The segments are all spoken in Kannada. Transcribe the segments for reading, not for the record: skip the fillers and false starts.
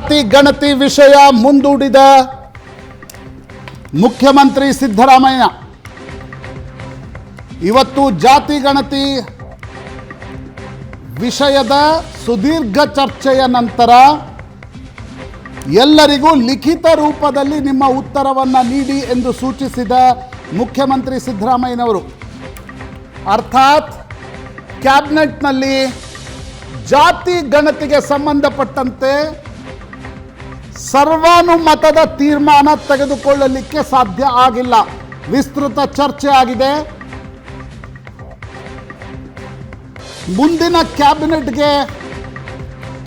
ಜಾತಿ ಗಣತಿ ವಿಷಯ ಮುಂದೂಡಿದ ಮುಖ್ಯಮಂತ್ರಿ ಸಿದ್ದರಾಮಯ್ಯ. ಇವತ್ತು ಜಾತಿ ಗಣತಿ ವಿಷಯದ ಸುದೀರ್ಘ ಚರ್ಚೆಯ ನಂತರ ಎಲ್ಲರಿಗೂ ಲಿಖಿತ ರೂಪದಲ್ಲಿ ನಿಮ್ಮ ಉತ್ತರವನ್ನು ನೀಡಿ ಎಂದು ಸೂಚಿಸಿದ ಮುಖ್ಯಮಂತ್ರಿ ಸಿದ್ದರಾಮಯ್ಯನವರು. ಅರ್ಥಾತ್ ಕ್ಯಾಬಿನೆಟ್ನಲ್ಲಿ ಜಾತಿ ಗಣತಿಗೆ ಸಂಬಂಧಪಟ್ಟಂತೆ ಸರ್ವಾನುಮತದ ತೀರ್ಮಾನ ತೆಗೆದುಕೊಳ್ಳಲಿಕ್ಕೆ ಸಾಧ್ಯ ಆಗಿಲ್ಲ. ವಿಸ್ತೃತ ಚರ್ಚೆ ಆಗಿದೆ. ಮುಂದಿನ ಕ್ಯಾಬಿನೆಟ್ಗೆ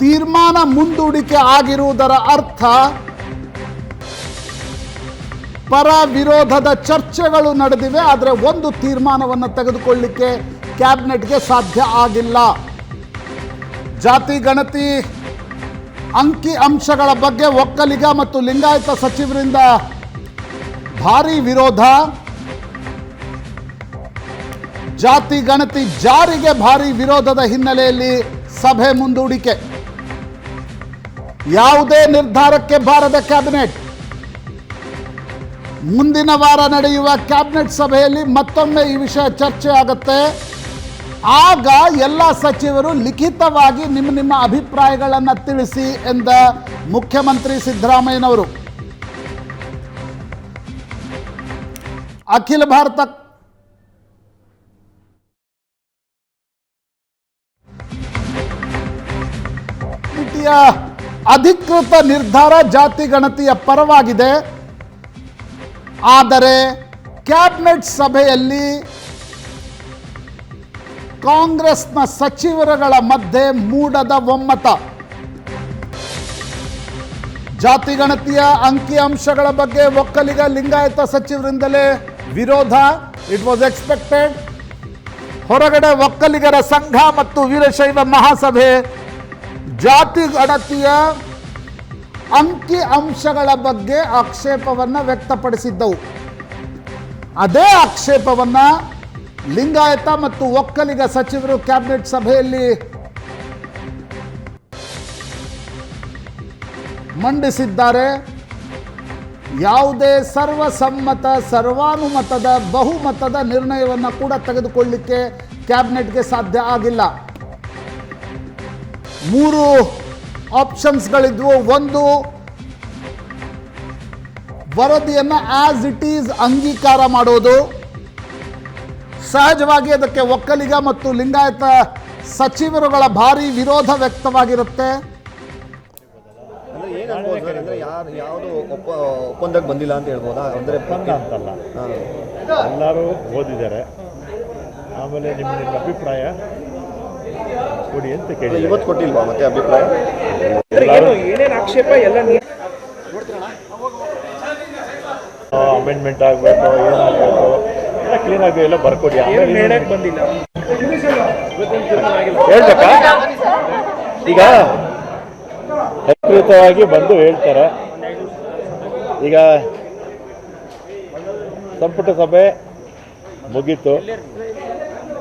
ತೀರ್ಮಾನ ಮುಂದೂಡಿಕೆ ಆಗಿರುವುದರ ಅರ್ಥ ಪರ ವಿರೋಧದ ಚರ್ಚೆಗಳು ನಡೆದಿವೆ, ಆದರೆ ಒಂದು ತೀರ್ಮಾನವನ್ನು ತೆಗೆದುಕೊಳ್ಳಲಿಕ್ಕೆ ಕ್ಯಾಬಿನೆಟ್ಗೆ ಸಾಧ್ಯ ಆಗಿಲ್ಲ. ಜಾತಿ ಗಣತಿ ಅಂಕಿ ಅಂಶಗಳ ಬಗ್ಗೆ ಒಕ್ಕಲಿಗ ಮತ್ತು ಲಿಂಗಾಯತ ಸಚಿವರಿಂದ ಭಾರೀ ವಿರೋಧ. ಜಾತಿ ಗಣತಿ ಜಾರಿಗೆ ಭಾರೀ ವಿರೋಧದ ಹಿನ್ನೆಲೆಯಲ್ಲಿ ಸಭೆ ಮುಂದೂಡಿಕೆ. ಯಾವುದೇ ನಿರ್ಧಾರಕ್ಕೆ ಬಾರದ ಕ್ಯಾಬಿನೆಟ್. ಮುಂದಿನ ವಾರ ನಡೆಯುವ ಕ್ಯಾಬಿನೆಟ್ ಸಭೆಯಲ್ಲಿ ಮತ್ತೊಮ್ಮೆ ಈ ವಿಷಯ ಚರ್ಚೆ ಆಗುತ್ತೆ. ಆಗ ಎಲ್ಲ ಸಚಿವರು ಲಿಖಿತವಾಗಿ ನಿಮ್ಮ ಅಭಿಪ್ರಾಯಗಳನ್ನು ತಿಳಿಸಿ ಎಂದ ಮುಖ್ಯಮಂತ್ರಿ ಸಿದ್ದರಾಮಯ್ಯನವರು. ಅಖಿಲ ಭಾರತ ಅಧಿಕೃತ ನಿರ್ಧಾರ ಜಾತಿ ಗಣತಿಯ ಪರವಾಗಿದೆ. ಆದರೆ ಕ್ಯಾಬಿನೆಟ್ ಸಭೆಯಲ್ಲಿ ಕಾಂಗ್ರೆಸ್ನ ಸಚಿವರುಗಳ ಮಧ್ಯೆ ಮೂಡದ ಒಮ್ಮತ. ಜಾತಿ ಗಣತಿಯ ಅಂಕಿ ಅಂಶಗಳ ಬಗ್ಗೆ ಒಕ್ಕಲಿಗ ಲಿಂಗಾಯತ ಸಚಿವರಿಂದಲೇ ವಿರೋಧ. It was expected. ಹೊರಗಡೆ ಒಕ್ಕಲಿಗರ ಸಂಘ ಮತ್ತು ವೀರಶೈವ ಮಹಾಸಭೆ ಜಾತಿ ಗಣತಿಯ ಅಂಕಿ ಅಂಶಗಳ ಬಗ್ಗೆ ಆಕ್ಷೇಪವನ್ನು ವ್ಯಕ್ತಪಡಿಸಿದ್ದವು. ಅದೇ ಆಕ್ಷೇಪವನ್ನು ಲಿಂಗಾಯತ ಮತ್ತು ಒಕ್ಕಲಿಗ ಸಚಿವರು ಕ್ಯಾಬಿನೆಟ್ ಸಭೆಯಲ್ಲಿ ಮಂಡಿಸಿದ್ದಾರೆ. ಯಾವುದೇ ಸರ್ವಸಮ್ಮತ ಸರ್ವಾನುಮತದ ಬಹುಮತದ ನಿರ್ಣಯವನ್ನು ಕೂಡ ತೆಗೆದುಕೊಳ್ಳಲಿಕ್ಕೆ ಕ್ಯಾಬಿನೆಟ್ಗೆ ಸಾಧ್ಯ ಆಗಿಲ್ಲ. 3 ಆಪ್ಷನ್ಸ್ಗಳಿದ್ವು. ಒಂದು, ವರದಿಯನ್ನು ಆಸ್ ಇಟ್ ಈಸ್ ಅಂಗೀಕಾರ ಮಾಡೋದು. ಸಹಜವಾಗಿ ಅದಕ್ಕೆ ಒಕ್ಕಲಿಗ ಮತ್ತು ಲಿಂಗಾಯತ ಸಚಿವರುಗಳ ಭಾರಿ ವಿರೋಧ ವ್ಯಕ್ತವಾಗಿರುತ್ತೆ. ಯಾವುದು ಒಪ್ಪಂದಕ್ಕೆ ಬಂದಿಲ್ಲ ಅಂತ ಹೇಳ್ಬೋದಾ? ಅಂದರೆ ಅಂತಲ್ಲ, ಎಲ್ಲರೂ ಓದಿದ್ದಾರೆ. ಆಮೇಲೆ ನಿಮ್ಮ ಅಭಿಪ್ರಾಯ ಕೊಡಿ ಅಂತ ಕೇಳಿ. ಇವತ್ತು ಕೊಟ್ಟಿಲ್ವಾ ಮತ್ತೆ ಅಭಿಪ್ರಾಯ? ಏನೇನು ಆಕ್ಷೇಪ ಎಲ್ಲ ಅಮೆಂಡ್ಮೆಂಟ್ ಆಗಬೇಕು, ಏನಾಗಬೇಕು ಎಲ್ಲ ಕ್ಲೀನಾಗಿ ಎಲ್ಲ ಬರ್ಕೊಡಿ. ಹೇಳಕ್ ಬಂದಿಲ್ಲ ಹೇಳ್ಬೇಕಾ? ಈಗ ಅಧಿಕೃತವಾಗಿ ಬಂದು ಹೇಳ್ತಾರೆ. ಈಗ ಸಂಪುಟ ಸಭೆ ಮುಗೀತು.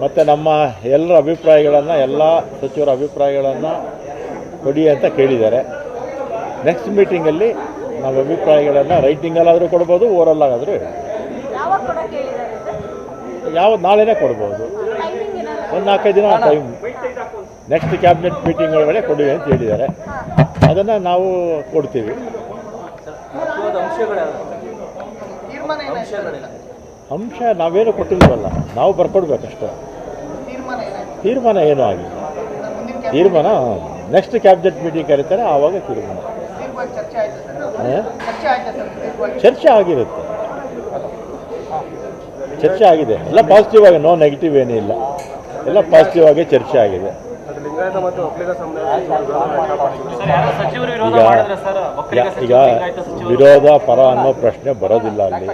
ಮತ್ತು ನಮ್ಮ ಎಲ್ಲರ ಅಭಿಪ್ರಾಯಗಳನ್ನು, ಎಲ್ಲ ಸಚಿವರ ಅಭಿಪ್ರಾಯಗಳನ್ನು ಕೊಡಿ ಅಂತ ಕೇಳಿದ್ದಾರೆ. ನೆಕ್ಸ್ಟ್ ಮೀಟಿಂಗಲ್ಲಿ ನಾವು ಅಭಿಪ್ರಾಯಗಳನ್ನು ರೈಟಿಂಗಲ್ಲಾದರೂ ಕೊಡ್ಬೋದು, ಓರಲ್ಲಾಗಾದರೂ ನಾಳೆನೇ ಕೊಡ್ಬೋದು. ಒಂದು 4-5 ದಿನ ಟೈಮ್ ನೆಕ್ಸ್ಟ್ ಕ್ಯಾಬಿನೆಟ್ ಮೀಟಿಂಗ್ ಒಳಗಡೆ ಕೊಡಿ ಅಂತ ಹೇಳಿದ್ದಾರೆ. ಅದನ್ನು ನಾವು ಕೊಡ್ತೀವಿ. ಅಂಶ ನಾವೇನು ಕೊಟ್ಟಿಲ್ವಲ್ಲ, ನಾವು ಬರ್ಕೊಡ್ಬೇಕಷ್ಟೇ. ತೀರ್ಮಾನ ಏನೂ ಆಗಿಲ್ಲ. ತೀರ್ಮಾನ ನೆಕ್ಸ್ಟ್ ಕ್ಯಾಬಿನೆಟ್ ಮೀಟಿಂಗ್ ಕರೀತಾರೆ, ಆವಾಗ ತೀರ್ಮಾನ. ಚರ್ಚೆ ಆಗಿರುತ್ತೆ, ಚರ್ಚೆ ಆಗಿದೆ. ಎಲ್ಲ ಪಾಸಿಟಿವ್ ಆಗಿ, ನೋ ನೆಗೆಟಿವ್ ಏನೂ ಇಲ್ಲ. ಎಲ್ಲ ಪಾಸಿಟಿವ್ ಆಗಿ ಚರ್ಚೆ ಆಗಿದೆ. ಈಗ ವಿರೋಧ ಪರ ಅನ್ನೋ ಪ್ರಶ್ನೆ ಬರೋದಿಲ್ಲ ಅಲ್ಲಿ.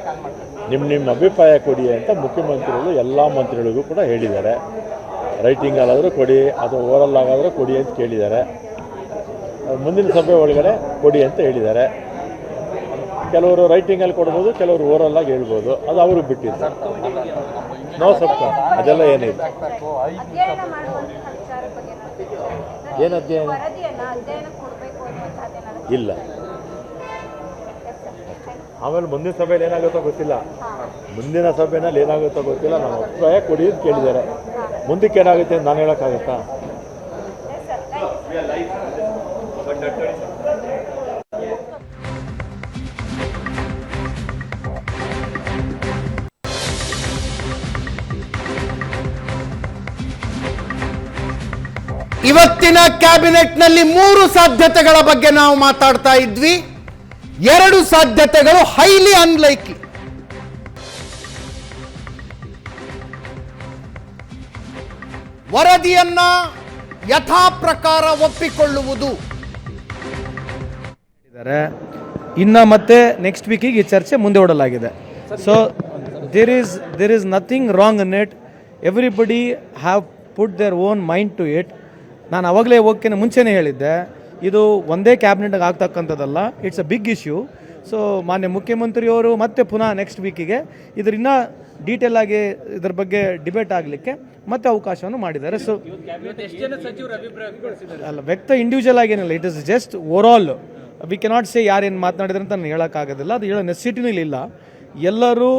ನಿಮ್ಮ ಅಭಿಪ್ರಾಯ ಕೊಡಿ ಅಂತ ಮುಖ್ಯಮಂತ್ರಿಗಳು ಎಲ್ಲ ಮಂತ್ರಿಗಳಿಗೂ ಕೂಡ ಹೇಳಿದ್ದಾರೆ. ರೈಟಿಂಗಲ್ಲಾದರೂ ಕೊಡಿ ಅಥವಾ ಓರಲ್ಲಾಗಾದರೂ ಕೊಡಿ ಅಂತ ಕೇಳಿದ್ದಾರೆ. ಮುಂದಿನ ಸಭೆ ಒಳಗಡೆ ಕೊಡಿ ಅಂತ ಹೇಳಿದ್ದಾರೆ. ಕೆಲವರು ರೈಟಿಂಗಲ್ಲಿ ಕೊಡ್ಬೋದು, ಕೆಲವರು ಓರಲ್ಲಾಗಿ ಹೇಳ್ಬೋದು. ಅದು ಅವರು ಬಿಟ್ಟಿದ್ದು. ನೋ ಸಬ್ಕ ಅದೆಲ್ಲ ಏನಿಲ್ಲ. ಏನು ಅಧ್ಯಯನ? ಇಲ್ಲ. ಆಮೇಲೆ ಮುಂದಿನ ಸಭೆಯಲ್ಲಿ ಏನಾಗುತ್ತೋ ಗೊತ್ತಿಲ್ಲ, ಮುಂದಿನ ಸಭೆಯಲ್ಲಿ ಏನಾಗುತ್ತೋ ಗೊತ್ತಿಲ್ಲ. ನಮ್ಮ ಅಭಿಪ್ರಾಯ ಕೊಡಿ ಅಂತ ಕೇಳಿದ್ದಾರೆ. ಮುಂದಕ್ಕೆ ಏನಾಗುತ್ತೆ ಅಂತ ನಾನು ಹೇಳೋಕ್ಕಾಗುತ್ತಾ? ಇವತ್ತಿನ ಕ್ಯಾಬಿನೆಟ್ನಲ್ಲಿ 3 ಸಾಧ್ಯತೆಗಳ ಬಗ್ಗೆ ನಾವು ಮಾತಾಡ್ತಾ ಇದ್ವಿ. 2 ಸಾಧ್ಯತೆಗಳು ಹೈಲಿ ಅನ್ಲೈಕ್ಲಿ. ವರದಿಯನ್ನ ಯಥಾ ಪ್ರಕಾರ ಒಪ್ಪಿಕೊಳ್ಳುವುದು. ಇನ್ನು ಮತ್ತೆ ನೆಕ್ಸ್ಟ್ ವೀಕಿಗೆ ಈ ಚರ್ಚೆ ಮುಂದೆ ಓಡಲಾಗಿದೆ. So there is nothing wrong in it. Everybody have put their own mind to it. ನಾನು ಅವಾಗಲೇ ಹೋಗ್ತೇನೆ ಮುಂಚೆನೇ ಹೇಳಿದ್ದೆ, ಇದು ಒಂದೇ ಕ್ಯಾಬಿನೆಟ್ಗೆ ಆಗ್ತಕ್ಕಂಥದ್ದಲ್ಲ, it's a big issue. So ಮಾನ್ಯ ಮುಖ್ಯಮಂತ್ರಿಯವರು ಮತ್ತೆ ಪುನಃ ನೆಕ್ಸ್ಟ್ ವೀಕಿಗೆ ಇದರಿಂದ ಡೀಟೇಲ್ ಆಗಿ ಇದ್ರ ಬಗ್ಗೆ ಡಿಬೇಟ್ ಆಗಲಿಕ್ಕೆ ಮತ್ತೆ ಅವಕಾಶವನ್ನು ಮಾಡಿದ್ದಾರೆ. ಸೊ ಅಲ್ಲ, ವ್ಯಕ್ತ ಇಂಡಿವಿಜುವಲ್ ಆಗೇನಿಲ್ಲ, it is just over all. We cannot say ಯಾರೇನು ಮಾತನಾಡಿದ್ರೆ ಅಂತ ನಾನು ಹೇಳೋಕ್ಕಾಗೋದಿಲ್ಲ, ಅದು ಹೇಳೋ ನೆಸಿಟಿನೂ ಇಲ್ಲ. ಎಲ್ಲರೂ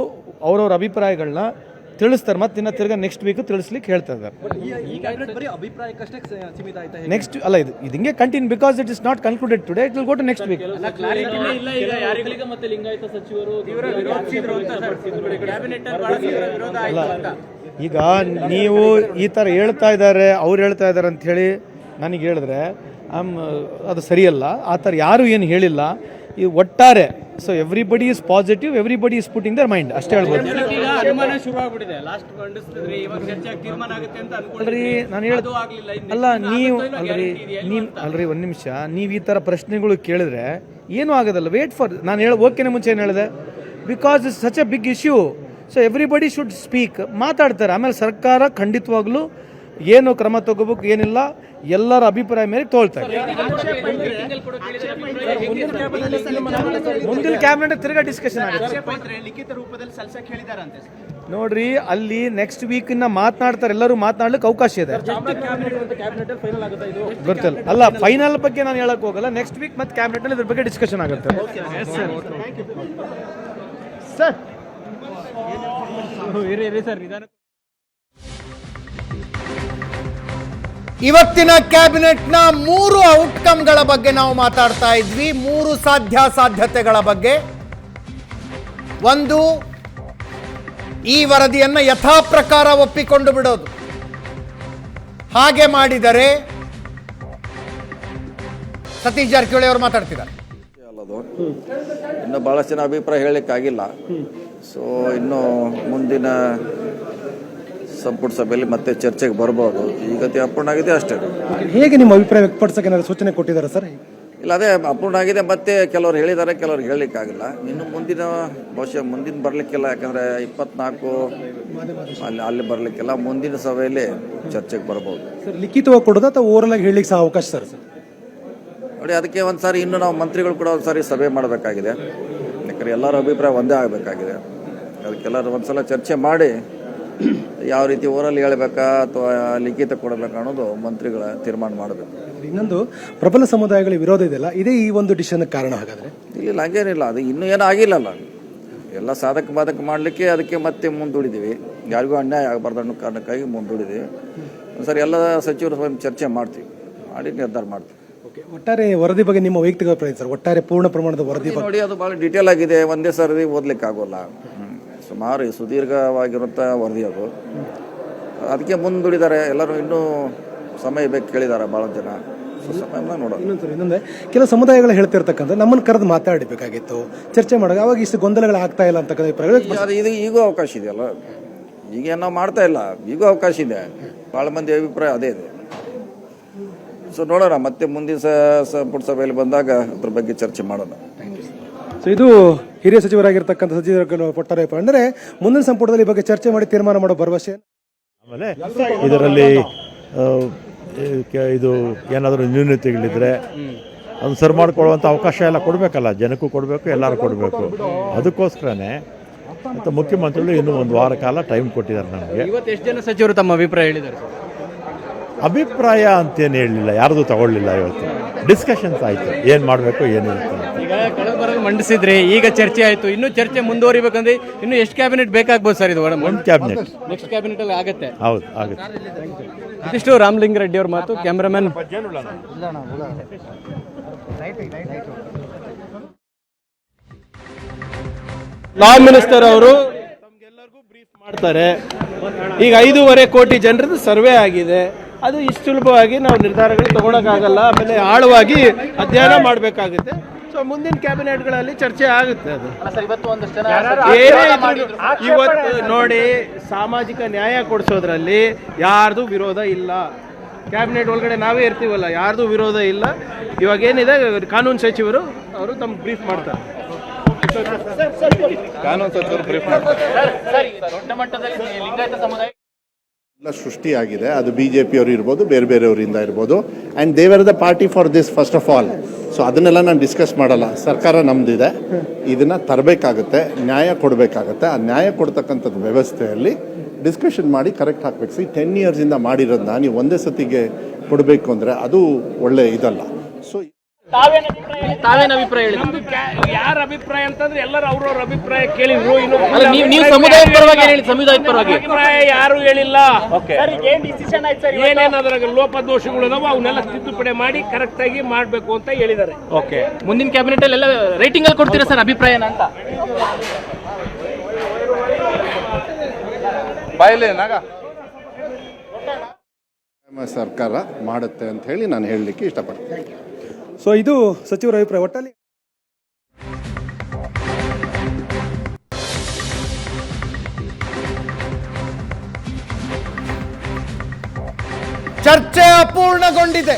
ಅವ್ರವ್ರ ಅಭಿಪ್ರಾಯಗಳನ್ನ ತಿಳಿಸ್ತಾರೆ, ಮತ್ತೆ ಇನ್ನು ತಿರ್ಗಾ ನೆಕ್ಸ್ಟ್ ವೀಕ್ ತಿಳಿಸ್ಲಿಕ್ಕೆ ಹೇಳ್ತಾ ಇದ್ದಾರೆ. ನೆಕ್ಸ್ಟ್ ಅಲ್ಲ, ಇದು ಹಿಂಗೆ continue, because it is not concluded today, it will go to next week. ಈಗ ನೀವು ಈ ಥರ ಹೇಳ್ತಾ ಇದ್ದಾರೆ, ಅವ್ರು ಹೇಳ್ತಾ ಇದ್ದಾರೆ ಅಂತ ಹೇಳಿ ನನಗೆ ಹೇಳಿದ್ರೆ ಅದು ಸರಿಯಲ್ಲ. ಆ ಥರ ಯಾರು ಏನು ಹೇಳಿಲ್ಲ. ಈ ಒಟ್ಟಾರೆ so everybody is positive, everybody is putting there mind, ಅಷ್ಟೇ ಹೇಳ್ಬೋದು. ಅಲ್ರಿ ನಾನು ಅಲ್ಲ, ಅಲ್ರಿ ಒಂದು ನಿಮಿಷ, ನೀವು ಈ ಥರ ಪ್ರಶ್ನೆಗಳು ಕೇಳಿದ್ರೆ ಏನೂ ಆಗೋದಲ್ಲ. ವೇಟ್ ಫಾರ್, ನಾನು ಓಕೆನೆ ಮುಂಚೆ ಏನು ಹೇಳಿದೆ, because it's such a big issue. So everybody should speak, ಮಾತಾಡ್ತಾರೆ. ಆಮೇಲೆ ಸರ್ಕಾರ ಖಂಡಿತವಾಗ್ಲೂ ಏನು ಕ್ರಮ ತಗೋಬೇಕು ಏನಿಲ್ಲ ಎಲ್ಲರ ಅಭಿಪ್ರಾಯ ಮೇಲೆ ತೋಳ್ತಾರೆ. ಮುಂದಿನ ಕ್ಯಾಬಿನೆಟ್ ತಿರ್ಗಾ ಡಿಸ್ಕಷನ್ ಆಗುತ್ತೆ ನೋಡ್ರಿ. ಅಲ್ಲಿ ನೆಕ್ಸ್ಟ್ ವೀಕ್ ಇನ್ನ ಮಾತನಾಡ್ತಾರೆ, ಎಲ್ಲರೂ ಮಾತನಾಡ್ಲಿಕ್ಕೆ ಅವಕಾಶ ಇದೆ. ಗೊತ್ತಿಲ್ಲ, ಅಲ್ಲ ಫೈನಲ್ ಬಗ್ಗೆ ನಾನು ಹೇಳಕ್ ಹೋಗಲ್ಲ. ನೆಕ್ಸ್ಟ್ ವೀಕ್ ಮತ್ತೆ ಕ್ಯಾಬಿನೆಟ್ ನಲ್ಲಿ ಇದ್ರ ಬಗ್ಗೆ ಡಿಸ್ಕಷನ್ ಆಗುತ್ತೆ. ಸರ್ ಇವತ್ತಿನ ಕ್ಯಾಬಿನೆಟ್ನ 3 ಔಟ್ಕಮ್ಗಳ ಬಗ್ಗೆ ನಾವು ಮಾತಾಡ್ತಾ ಇದ್ವಿ. 3 ಸಾಧ್ಯತೆಗಳ ಬಗ್ಗೆ. ಒಂದು, ಈ ವರದಿಯನ್ನು ಯಥಾ ಪ್ರಕಾರ ಒಪ್ಪಿಕೊಂಡು ಬಿಡೋದು. ಹಾಗೆ ಮಾಡಿದರೆ ಸತೀಶ್ ಜಾರಕಿಹೊಳಿ ಅವರು ಮಾತಾಡ್ತಿದ್ದಾರೆ. ಇನ್ನು ಭಾಳಷ್ಟು ಜನ ಅಭಿಪ್ರಾಯ ಹೇಳಲಿಕ್ಕಾಗಿಲ್ಲ. ಸೊ ಇನ್ನು ಮುಂದಿನ ಸಂಪುಟ ಸಭೆಯಲ್ಲಿ ಮತ್ತೆ ಚರ್ಚೆಗೆ ಬರ್ಬೋದು. ಈಗ ಅಪೂರ್ಣ ಆಗಿದೆ ಅಷ್ಟೇ. ಹೇಗೆ ನಿಮ್ಮ ಅಭಿಪ್ರಾಯ ವ್ಯಕ್ತಪಡಿಸಕ್ಕೆ ಏನಾದ್ರು ಸೂಚನೆ ಕೊಟ್ಟಿದ್ದಾರೆ ಸರ್? ಇಲ್ಲ, ಅದೇ ಅಪೂರ್ಣ ಆಗಿದೆ. ಮತ್ತೆ ಕೆಲವರು ಹೇಳಿದ್ದಾರೆ, ಕೆಲವರು ಹೇಳಲಿಕ್ಕಾಗಿಲ್ಲ. ಇನ್ನು ಮುಂದಿನ ಬಹುಶಃ ಮುಂದಿನ ಬರಲಿಕ್ಕಿಲ್ಲ, ಯಾಕಂದರೆ 24 ಅಲ್ಲಿ ಬರಲಿಕ್ಕಿಲ್ಲ. ಮುಂದಿನ ಸಭೆಯಲ್ಲಿ ಚರ್ಚೆಗೆ ಬರ್ಬೋದು. ಸರ್ ಲಿಖಿತವಾಗಿ ಕೊಡೋದು ಅಥವಾ ಓವರಲ್ ಆಗಿ ಹೇಳಲಿಕ್ಕೆ ಸಹ ಅವಕಾಶ ಸರ್? ನೋಡಿ, ಅದಕ್ಕೆ ಒಂದು ಸಾರಿ ಇನ್ನು ನಾವು ಮಂತ್ರಿಗಳು ಕೂಡ ಒಂದು ಸಾರಿ ಸಭೆ ಮಾಡಬೇಕಾಗಿದೆ. ಯಾಕಂದರೆ ಎಲ್ಲರ ಅಭಿಪ್ರಾಯ ಒಂದೇ ಆಗಬೇಕಾಗಿದೆ. ಅದಕ್ಕೆಲ್ಲರೂ ಒಂದು ಸಲ ಚರ್ಚೆ ಮಾಡಿ ಯಾವ ರೀತಿ ಓರಲ್ಲಿ ಹೇಳಬೇಕಾ ಅಥವಾ ಲಿಖಿತ ಕೊಡಬೇಕಾ ಅನ್ನೋದು ಮಂತ್ರಿಗಳ ತೀರ್ಮಾನ ಮಾಡಬೇಕು. ಇನ್ನೊಂದು, ಪ್ರಬಲ ಸಮುದಾಯಗಳ ವಿರೋಧ ಇದೆಯಲ್ಲ, ಇದೇ ಈ ಒಂದು ಡಿಸಿಷನ್ ಕಾರಣ ಹಾಗಾದರೆ? ಇಲ್ಲ, ಹಂಗೇನಿಲ್ಲ. ಅದು ಇನ್ನೂ ಏನೂ ಆಗಿಲ್ಲಲ್ಲ. ಎಲ್ಲ ಸಾಧಕ ಬಾಧಕ ಮಾಡಲಿಕ್ಕೆ ಅದಕ್ಕೆ ಮತ್ತೆ ಮುಂದೂಡಿದ್ದೀವಿ. ಯಾರಿಗೂ ಅನ್ಯಾಯ ಆಗಬಾರ್ದು ಅನ್ನೋ ಕಾರಣಕ್ಕಾಗಿ ಮುಂದೂಡಿದ್ದೀವಿ. ಒಂದ್ಸರಿ ಎಲ್ಲ ಸಚಿವರು ಚರ್ಚೆ ಮಾಡ್ತೀವಿ, ಮಾಡಿ ನಿರ್ಧಾರ ಮಾಡ್ತೀವಿ. ಒಟ್ಟಾರೆ ವರದಿ ಬಗ್ಗೆ ನಿಮ್ಮ ವೈಯಕ್ತಿಕ ಅಭಿಪ್ರಾಯ ಸರ್? ಒಟ್ಟಾರೆ ಪೂರ್ಣ ಪ್ರಮಾಣದ ವರದಿ ನೋಡಿ, ಅದು ಭಾಳ ಡೀಟೇಲ್ ಆಗಿದೆ. ಒಂದೇ ಸಾರಿ ಓದ್ಲಿಕ್ಕೆ ಆಗೋಲ್ಲ. ಸುಮಾರು ಸುದೀರ್ಘವಾಗಿರುವಂಥ ವರದಿ ಅದು. ಅದಕ್ಕೆ ಮುಂದೂಡಿದ್ದಾರೆ. ಎಲ್ಲರೂ ಇನ್ನೂ ಸಮಯ ಬೇಕು ಕೇಳಿದ್ದಾರೆ ಭಾಳ ಜನ. ಸಮಯ ನೋಡೋದು. ಇನ್ನೊಂದೇ, ಕೆಲವು ಸಮುದಾಯಗಳು ಹೇಳ್ತಿರ್ತಕ್ಕಂಥ ನಮ್ಮನ್ನು ಕರೆದು ಮಾತಾಡಬೇಕಾಗಿತ್ತು, ಚರ್ಚೆ ಮಾಡೋದು. ಅವಾಗ ಇಷ್ಟು ಗೊಂದಲಗಳು ಆಗ್ತಾ ಇಲ್ಲ ಅಂತಕ್ಕಂಥ ಇದು ಈಗೂ ಅವಕಾಶ ಇದೆಯಲ್ಲ. ಈಗೇನು ನಾವು ಮಾಡ್ತಾ ಇಲ್ಲ, ಈಗೂ ಅವಕಾಶ ಇದೆ. ಭಾಳ ಮಂದಿ ಅಭಿಪ್ರಾಯ ಅದೇ ಇದೆ. ಸೊ ನೋಡೋಣ, ಮತ್ತೆ ಮುಂದಿನ ಸಂಪುಟ ಸಭೆಯಲ್ಲಿ ಬಂದಾಗ ಅದ್ರ ಬಗ್ಗೆ ಚರ್ಚೆ ಮಾಡೋಣ. ಸೊ ಇದು ಹಿರಿಯ ಸಚಿವರಾಗಿರ್ತಕ್ಕಂಥ ಸಚಿವರು ಕೊಟ್ಟಾರೆ ಅಂದರೆ ಮುಂದಿನ ಸಂಪುಟದಲ್ಲಿ ಬಗ್ಗೆ ಚರ್ಚೆ ಮಾಡಿ ತೀರ್ಮಾನ ಮಾಡೋ ಭರವಸೆ. ಆಮೇಲೆ ಇದರಲ್ಲಿ ಇದು ಏನಾದರೂ ನ್ಯೂನತೆಗಳಿದ್ರೆ ಅದನ್ನು ಸರಿ ಮಾಡ್ಕೊಳ್ಳುವಂಥ ಅವಕಾಶ ಎಲ್ಲ ಕೊಡಬೇಕಲ್ಲ, ಜನಕ್ಕೂ ಕೊಡಬೇಕು, ಎಲ್ಲರೂ ಕೊಡಬೇಕು. ಅದಕ್ಕೋಸ್ಕರನೇ ಮತ್ತು ಮುಖ್ಯಮಂತ್ರಿಗಳು ಇನ್ನೂ 1 ವಾರ ಕಾಲ ಟೈಮ್ ಕೊಟ್ಟಿದ್ದಾರೆ ನಮಗೆ. ಇವತ್ತು ಎಷ್ಟು ಜನ ಸಚಿವರು ತಮ್ಮ ಅಭಿಪ್ರಾಯ ಹೇಳಿದ್ದಾರೆ? ಅಭಿಪ್ರಾಯ ಅಂತೇನು ಹೇಳಲಿಲ್ಲ, ಯಾರ್ದು ತಗೊಳ್ಳಿಲ್ಲ. ಇವತ್ತು ಡಿಸ್ಕಷನ್ಸ್ ಆಯಿತು, ಏನು ಮಾಡಬೇಕು ಏನಿಲ್ಲ. ಈಗ ಕಳೆದ ಬಾರಿ ಮಂಡಿಸಿದ್ರಿ, ಈಗ ಚರ್ಚೆ ಆಯಿತು, ಇನ್ನೂ ಚರ್ಚೆ ಮುಂದುವರಿಬೇಕಂದ್ರೆ ಇನ್ನು ಎಷ್ಟು ಕ್ಯಾಬಿನೆಟ್ ಬೇಕಾಗ್ಬೋದು ಸರ್? ಇದು ಒಂದು ಕ್ಯಾಬಿನೆಟ್ ನೆಕ್ಸ್ಟ್ ಕ್ಯಾಬಿನೆಟ್ ಅಲ್ಲಿ ಆಗುತ್ತೆ. ಹೌದು, ಆಗುತ್ತೆ. ಇದಿಷ್ಟು ರಾಮಲಿಂಗ ರೆಡ್ಡಿ ಅವ್ರ ಮಾತು. ಕ್ಯಾಮ್ರಾಮನ್ ಲಾ ಮಿನಿಸ್ಟರ್ ಅವರು ತಮ್ಗೆಲ್ಲರಿಗೂ ಬ್ರೀಫ್ ಮಾಡ್ತಾರೆ. ಈಗ 5.5 ಕೋಟಿ ಜನರದ್ದು ಸರ್ವೆ ಆಗಿದೆ. ಅದು ಇಷ್ಟು ಸುಲಭವಾಗಿ ನಾವು ನಿರ್ಧಾರಗಳು ತಗೊಳಕ್ಕಾಗಲ್ಲ. ಆಮೇಲೆ ಆಳವಾಗಿ ಅಧ್ಯಯನ ಮಾಡಬೇಕಾಗುತ್ತೆ. ಸೊ ಮುಂದಿನ ಕ್ಯಾಬಿನೆಟ್ಗಳಲ್ಲಿ ಚರ್ಚೆ ಆಗುತ್ತೆ. ಅದು ಏನೇ ಇದ್ರು ಇವತ್ತು ನೋಡಿ, ಸಾಮಾಜಿಕ ನ್ಯಾಯ ಕೊಡಿಸೋದ್ರಲ್ಲಿ ಯಾರ್ದು ವಿರೋಧ ಇಲ್ಲ. ಕ್ಯಾಬಿನೆಟ್ ಒಳಗಡೆ ನಾವೇ ಇರ್ತೀವಲ್ಲ, ಯಾರ್ದು ವಿರೋಧ ಇಲ್ಲ. ಇವಾಗ ಏನಿದೆ, ಕಾನೂನು ಸಚಿವರು ಅವರು ತಮ್ಗೆ ಬ್ರೀಫ್ ಮಾಡ್ತಾರೆ. ಕಾನೂನು ಸಚಿವರು ಬ್ರೀಫ್ ಮಾಡ್ತಾರೆ. ದೊಡ್ಡ ಮಟ್ಟದಲ್ಲಿ ಲಿಂಗಾಯತ ಸಮುದಾಯ ಎಲ್ಲ ಸೃಷ್ಟಿಯಾಗಿದೆ. ಅದು BJP ಅವರು ಇರ್ಬೋದು, ಬೇರೆ ಬೇರೆಯವರಿಂದ ಇರ್ಬೋದು. ಆ್ಯಂಡ್ ದೇವರ್ the party for this first of all. So ಅದನ್ನೆಲ್ಲ ನಾನು ಡಿಸ್ಕಸ್ ಮಾಡಲ್ಲ. ಸರ್ಕಾರ ನಮ್ಮದಿದೆ, ಇದನ್ನು ತರಬೇಕಾಗುತ್ತೆ, ನ್ಯಾಯ ಕೊಡಬೇಕಾಗತ್ತೆ. ಆ ನ್ಯಾಯ ಕೊಡ್ತಕ್ಕಂಥದ್ದು ವ್ಯವಸ್ಥೆಯಲ್ಲಿ ಡಿಸ್ಕಷನ್ ಮಾಡಿ ಕರೆಕ್ಟ್ ಹಾಕ್ಬೇಕು. 10 ಇಯರ್ಸಿಂದ ಮಾಡಿರೋದನ್ನ ನೀವು ಒಂದೇ ಸತಿಗೆ ಕೊಡಬೇಕು ಅಂದರೆ ಅದು ಒಳ್ಳೆ ಇದಲ್ಲ. ಸೊ ತಾವೇನು ಅಭಿಪ್ರಾಯ ಹೇಳಿ? ಯಾರ ಅಭಿಪ್ರಾಯ ಅಂತಂದ್ರೆ ಎಲ್ಲರೂ ಅವ್ರವ್ರ ಅಭಿಪ್ರಾಯ ಕೇಳಿದ್ರು. ನೀವು ಸಮುದಾಯದ ಪರವಾಗಿ ಹೇಳಿ. ಸಮುದಾಯದ ಪರವಾಗಿ ಅಭಿಪ್ರಾಯ ಯಾರು ಹೇಳಿಲ್ಲ. ಏನೇನಾದ್ರಾಗ ಲೋಪದೋಷಗಳು ಅದಾವ ಅವನ್ನೆಲ್ಲ ತಿದ್ದುಪಡಿ ಮಾಡಿ ಕರೆಕ್ಟ್ ಆಗಿ ಮಾಡ್ಬೇಕು ಅಂತ ಹೇಳಿದ್ದಾರೆ. ಓಕೆ, ಮುಂದಿನ ಕ್ಯಾಬಿನೆಟ್ ಅಲ್ಲಿ ಎಲ್ಲ ರೈಟಿಂಗ್ ಅಲ್ಲಿ ಕೊಡ್ತೀರಾ ಸರ್ ಅಭಿಪ್ರಾಯನ ಅಂತ? ಸರ್ಕಾರ ಮಾಡುತ್ತೆ ಅಂತ ಹೇಳಿ ನಾನು ಹೇಳಲಿಕ್ಕೆ ಇಷ್ಟಪಡ್ತೀನಿ. ಸೊ ಇದು ಸಚಿವರ ಅಭಿಪ್ರಾಯ. ಒಟ್ಟಲ್ಲಿ ಚರ್ಚೆ ಅಪೂರ್ಣಗೊಂಡಿದೆ.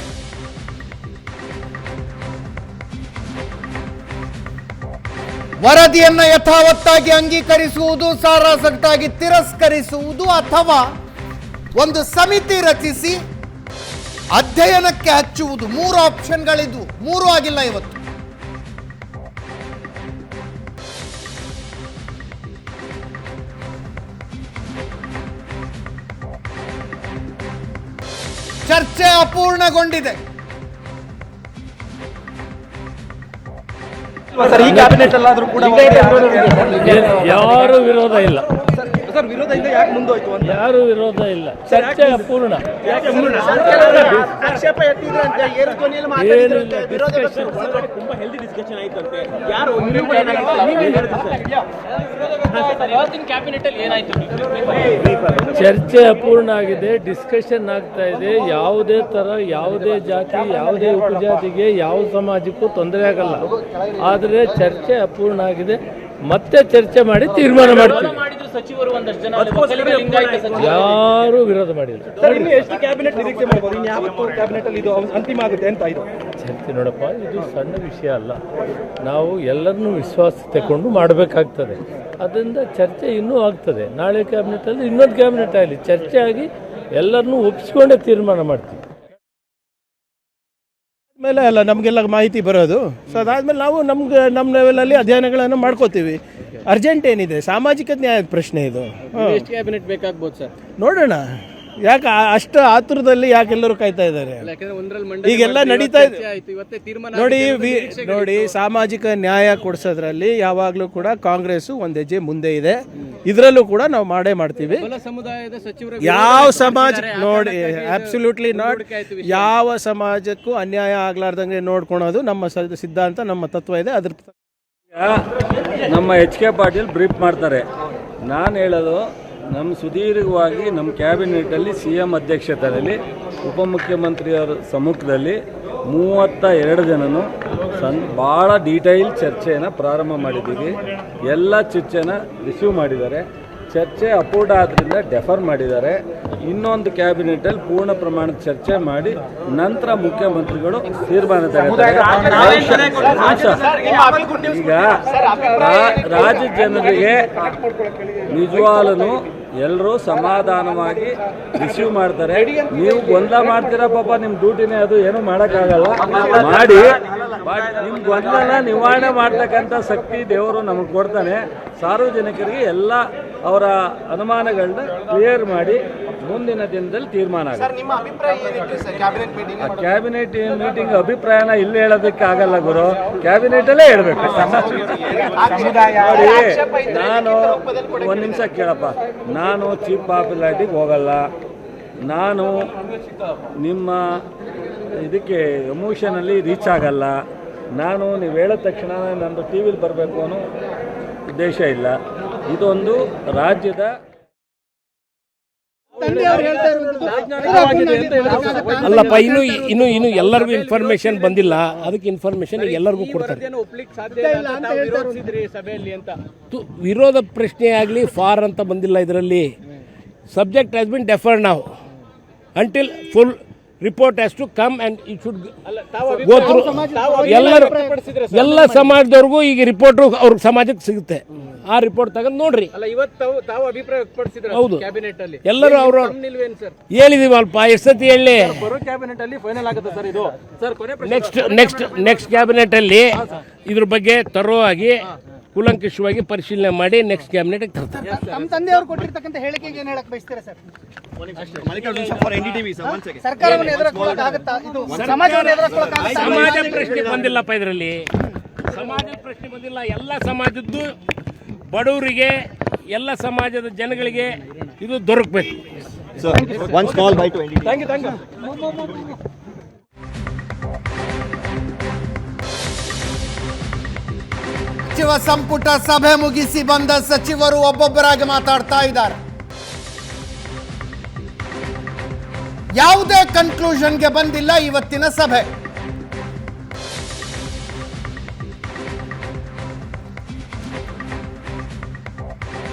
ವರದಿಯನ್ನ ಯಥಾವತ್ತಾಗಿ ಅಂಗೀಕರಿಸುವುದು, ಸಾರಾಸಗಟಾಗಿ ತಿರಸ್ಕರಿಸುವುದು, ಅಥವಾ ಒಂದು ಸಮಿತಿ ರಚಿಸಿ ಅಧ್ಯಯನಕ್ಕೆ ಹಚ್ಚುವುದು. 3 ಆಪ್ಷನ್ಗಳಿದ್ವು, 3 ಆಗಿಲ್ಲ ಇವತ್ತು. ಚರ್ಚೆ ಅಪೂರ್ಣಗೊಂಡಿದೆ. ಈ ಕ್ಯಾಬಿನೆಟ್ ಅಲ್ಲಾದ್ರೂ ಕೂಡ ಯಾರು ವಿರೋಧ ಇಲ್ಲ ಸರ್. ವಿರೋಧ ಇಲ್ಲ, ಯಾಕೆ ಮುಂದೋಯ್ತು ಅಂತ? ಯಾರು ವಿರೋಧ ಇಲ್ಲ, ಚರ್ಚೆ ಅಪೂರ್ಣ. ಆಕ್ಷೇಪ ಎತ್ತಿದ್ರು ಅಂತ ಏರು ಧ್ವನಿಯಲ್ಲಿ ಮಾತಾಡಿದ್ರಂತೆ. ವಿರೋಧ ತುಂಬಾ ಹೆಲ್ದಿ ಡಿಸ್ಕಷನ್ ಆಯ್ತಂತೆ. ಯಾರು ಕ್ಯಾಬಿನೆಟ್ ಅಲ್ಲಿ ಏನಾಯ್ತು? ಚರ್ಚೆ ಅಪೂರ್ಣ ಆಗಿದೆ, ಡಿಸ್ಕಷನ್ ಆಗ್ತಾ ಇದೆ. ಯಾವುದೇ ತರ, ಯಾವುದೇ ಜಾತಿ, ಯಾವುದೇ ಉಪಜಾತಿಗೆ, ಯಾವ ಸಮಾಜಕ್ಕೂ ತೊಂದರೆ ಆಗಲ್ಲ. ಆದರೆ ಚರ್ಚೆ ಅಪೂರ್ಣ ಆಗಿದೆ. ಮತ್ತೆ ಚರ್ಚೆ ಮಾಡಿ ತೀರ್ಮಾನ ಮಾಡ್ತೀವಿ. ಸಚಿವರು ಒಂದಷ್ಟು ಜನ ಯಾರು ವಿರೋಧ ಮಾಡಿಲ್ಲ. ಎಷ್ಟು ಕ್ಯಾಬಿನೆಟ್ ನಿರೀಕ್ಷೆ ಮಾಡಬಹುದು? ಇನ್ಯಾವತ್ತು ಕ್ಯಾಬಿನೆಟ್ ಅಲ್ಲಿ ಇದು ಅಂತಿಮ ಆಗುತ್ತೆ ಅಂತ ಇದು ಚರ್ಚೆ ನೋಡಪ್ಪ, ಇದು ಸಣ್ಣ ವಿಷಯ ಅಲ್ಲ. ನಾವು ಎಲ್ಲರನ್ನೂ ವಿಶ್ವಾಸ ತಗೊಂಡು ಮಾಡಬೇಕಾಗ್ತದೆ. ಅದರಿಂದ ಚರ್ಚೆ ಇನ್ನೂ ಆಗ್ತದೆ. ನಾಳೆ ಕ್ಯಾಬಿನೆಟಲ್ಲಿ ಇನ್ನೊಂದು ಕ್ಯಾಬಿನೆಟ್ ಆಗಲಿ, ಚರ್ಚೆ ಆಗಿ ಎಲ್ಲರನ್ನೂ ಒಪ್ಪಿಸ್ಕೊಂಡೇ ತೀರ್ಮಾನ ಮಾಡ್ತೀವಿ. ಮೇಲೆ ಅಲ್ಲ ನಮಗೆಲ್ಲ ಮಾಹಿತಿ ಬರೋದು. ಸೊ ಅದಾದಮೇಲೆ ನಾವು ನಮ್ಮ ಲೆವೆಲಲ್ಲಿ ಅಧ್ಯಯನಗಳನ್ನು ಮಾಡ್ಕೋತೀವಿ. ಅರ್ಜೆಂಟ್ ಏನಿದೆ, ಸಾಮಾಜಿಕ ನ್ಯಾಯದ ಪ್ರಶ್ನೆ ಇದು. ಎಷ್ಟು ಕ್ಯಾಬಿನೆಟ್ ಬೇಕಾಗ್ಬೋದು ಸರ್? ನೋಡೋಣ. ಯಾಕೆ ಅಷ್ಟು ಆತುರದಲ್ಲಿ ಯಾಕೆಲ್ಲರೂ ಕಾಯ್ತಾ ಇದ್ದಾರೆ? ಈಗೆಲ್ಲ ನಡೀತಾ ಇದೆ. ನೋಡಿ, ಸಾಮಾಜಿಕ ನ್ಯಾಯ ಕೊಡಿಸೋದ್ರಲ್ಲಿ ಯಾವಾಗಲೂ ಕೂಡ ಕಾಂಗ್ರೆಸ್ ಒಂದು ಹೆಜ್ಜೆ ಮುಂದೆ ಇದೆ. ಇದರಲ್ಲೂ ಕೂಡ ನಾವು ಮಾಡೇ ಮಾಡ್ತೀವಿ. ಯಾವ ಸಮಾಜ ನೋಡಿ, ಅಬ್ಸಲ್ಯೂಟ್ಲಿ ನಾಟ್. ಯಾವ ಸಮಾಜಕ್ಕೂ ಅನ್ಯಾಯ ಆಗ್ಲಾರ್ದಂಗೆ ನೋಡ್ಕೊಳೋದು ನಮ್ಮ ಸಿದ್ಧಾಂತ, ನಮ್ಮ ತತ್ವ ಇದೆ. ಅದ್ರ ನಮ್ಮ HK ಪಾಟೀಲ್ ಬ್ರೀಫ್ ಮಾಡ್ತಾರೆ. ನಾನು ಹೇಳೋದು, ನಮ್ಮ ಸುದೀರ್ಘವಾಗಿ ನಮ್ಮ ಕ್ಯಾಬಿನೆಟಲ್ಲಿ CM ಅಧ್ಯಕ್ಷತೆಯಲ್ಲಿ ಉಪಮುಖ್ಯಮಂತ್ರಿಯವರ ಸಮ್ಮುಖದಲ್ಲಿ 32 ಜನನು ಭಾಳ ಡೀಟೈಲ್ ಚರ್ಚೆಯನ್ನು ಪ್ರಾರಂಭ ಮಾಡಿದ್ದೀವಿ. ಎಲ್ಲ ಚರ್ಚೆನ ರಿಸೀವ್ ಮಾಡಿದ್ದಾರೆ. ಚರ್ಚೆ ಅಪೂರ್ಣ ಆದ್ದರಿಂದ ಡೆಫರ್ ಮಾಡಿದ್ದಾರೆ. ಇನ್ನೊಂದು ಕ್ಯಾಬಿನೆಟಲ್ಲಿ ಪೂರ್ಣ ಪ್ರಮಾಣದ ಚರ್ಚೆ ಮಾಡಿ ನಂತರ ಮುಖ್ಯಮಂತ್ರಿಗಳು ತೀರ್ಮಾನ ತಗೊಳ್ತಾರೆ. ಈಗ ರಾಜ್ಯ ಜನರಿಗೆ ನಿಜವಾಗ್ಲೂ ಎಲ್ಲರೂ ಸಮಾಧಾನವಾಗಿ ರಿಸೀವ್ ಮಾಡ್ತಾರೆ. ನೀವು ಗೊಂದಲ ಮಾಡ್ತೀರಾ, ಪಾಪ ನಿಮ್ಮ ಡ್ಯೂಟಿನೇ ಅದು, ಏನೂ ಮಾಡೋಕ್ಕಾಗಲ್ಲ. ಮಾಡಿ ನಿಮ್ಮ ಗೊಂದಲ ನಿವಾರಣೆ ಮಾಡ್ತಕ್ಕಂಥ ಶಕ್ತಿ ದೇವರು ನಮಗೆ ಕೊಡ್ತಾನೆ. ಸಾರ್ವಜನಿಕರಿಗೆ ಎಲ್ಲ ಅವರ ಅನುಮಾನಗಳನ್ನ ಕ್ಲಿಯರ್ ಮಾಡಿ ಮುಂದಿನ ದಿನದಲ್ಲಿ ತೀರ್ಮಾನ ಆಗುತ್ತೆ. ಸರ್, ನಿಮ್ಮ ಅಭಿಪ್ರಾಯ ಏನಿತ್ತು sir cabinet meeting? Cabinet meeting ಅಭಿಪ್ರಾಯನ ಇಲ್ಲಿ ಹೇಳೋದಕ್ಕೆ ಆಗಲ್ಲ ಗುರು, ಕ್ಯಾಬಿನೆಟ್ ಅಲ್ಲೇ ಹೇಳ್ಬೇಕು. ನೋಡಿ, ನಾನು ಒಂದು ನಿಮಿಷ ಕೇಳಪ್ಪ, ನಾನು ಚೀಫ್ ಪಾಪ್ಯುಲಾರಿಟಿಗೆ ಹೋಗಲ್ಲ, ನಾನು ನಿಮ್ಮ ಇದಕ್ಕೆ ಎಮೋಷನಲ್ಲಿ ರೀಚ್ ಆಗಲ್ಲ, ನಾನು ನೀವು ಹೇಳಿದ ತಕ್ಷಣ ನಂದು ಟಿ ವಿಲಿ ಬರಬೇಕು ಅನ್ನೋ ಉದ್ದೇಶ ಇಲ್ಲ. ಇದೊಂದು ರಾಜ್ಯದ ಅಲ್ಲಪ್ಪ, ಇನ್ನು ಎಲ್ಲರಿಗೂ ಇನ್ಫಾರ್ಮೇಶನ್ ಬಂದಿಲ್ಲ, ಅದಕ್ಕೆ ಇನ್ಫಾರ್ಮೇಶನ್ ಎಲ್ಲರಿಗೂ ಕೊಡ್ತಾರೆ. ವಿರೋಧ ಪ್ರಶ್ನೆ ಆಗಲಿ ಫಾರ್ ಅಂತ ಬಂದಿಲ್ಲ ಇದರಲ್ಲಿ. ಸಬ್ಜೆಕ್ಟ್ ಹ್ಯಾಸ್ ಬಿನ್ ಡೆಫರ್ಡ್ ನಾವು until full report has to come and it should go through. ಎಲ್ಲ ಸಮಾಜದವ್ರಿಗೂ ಈಗ ರಿಪೋರ್ಟು ಅವ್ರ ಸಮಾಜಕ್ಕೆ ಸಿಗುತ್ತೆ. ಆ ರಿಪೋರ್ಟ್ ತಗೊಂಡು ನೋಡ್ರಿ. ಹೌದು, ಎಲ್ಲರೂ ಅವರು ಹೇಳಿದೀವಲ್ಪ, ಎಷ್ಟು ಸತಿ ಹೇಳಿ. ನೆಕ್ಸ್ಟ್ ಕ್ಯಾಬಿನೆಟ್ ಅಲ್ಲಿ ಇದ್ರ ಬಗ್ಗೆ ತರೋವಾಗಿ ಕೂಲಂಕಷವಾಗಿ ಪರಿಶೀಲನೆ ಮಾಡಿ ನೆಕ್ಸ್ಟ್ ಕ್ಯಾಬಿನೆಟ್ ತರ್ತಾರೆ. ನಮ್ಮ ತಂದೆಯವರು ಕೊಟ್ಟಿರ್ತಕ್ಕಂಥ ಹೇಳಿಕೆಗೆ ಏನು ಹೇಳಕ್ ಬಯಸ್ತೀರಾ ಸರ್? ಸಮಾಜ ಪ್ರಶ್ನೆ ಬಂದಿಲ್ಲಪ್ಪ ಇದರಲ್ಲಿ, ಸಮಾಜದ ಪ್ರಶ್ನೆ ಬಂದಿಲ್ಲ. ಎಲ್ಲ ಸಮಾಜದ್ದು ಬಡವರಿಗೆ, ಎಲ್ಲ ಸಮಾಜದ ಜನಗಳಿಗೆ ಇದು ದೊರಕಬೇಕು. ಸಚಿವ ಸಂಪುಟ ಸಭೆ ಮುಗಿಸಿ ಬಂದ ಸಚಿವರು ಒಬ್ಬೊಬ್ಬರಾಗಿ ಮಾತಾಡ್ತಾ ಇದ್ದಾರೆ. ಯಾವುದೇ ಕನ್ಕ್ಲೂಷನ್ಗೆ ಬಂದಿಲ್ಲ ಇವತ್ತಿನ ಸಭೆ.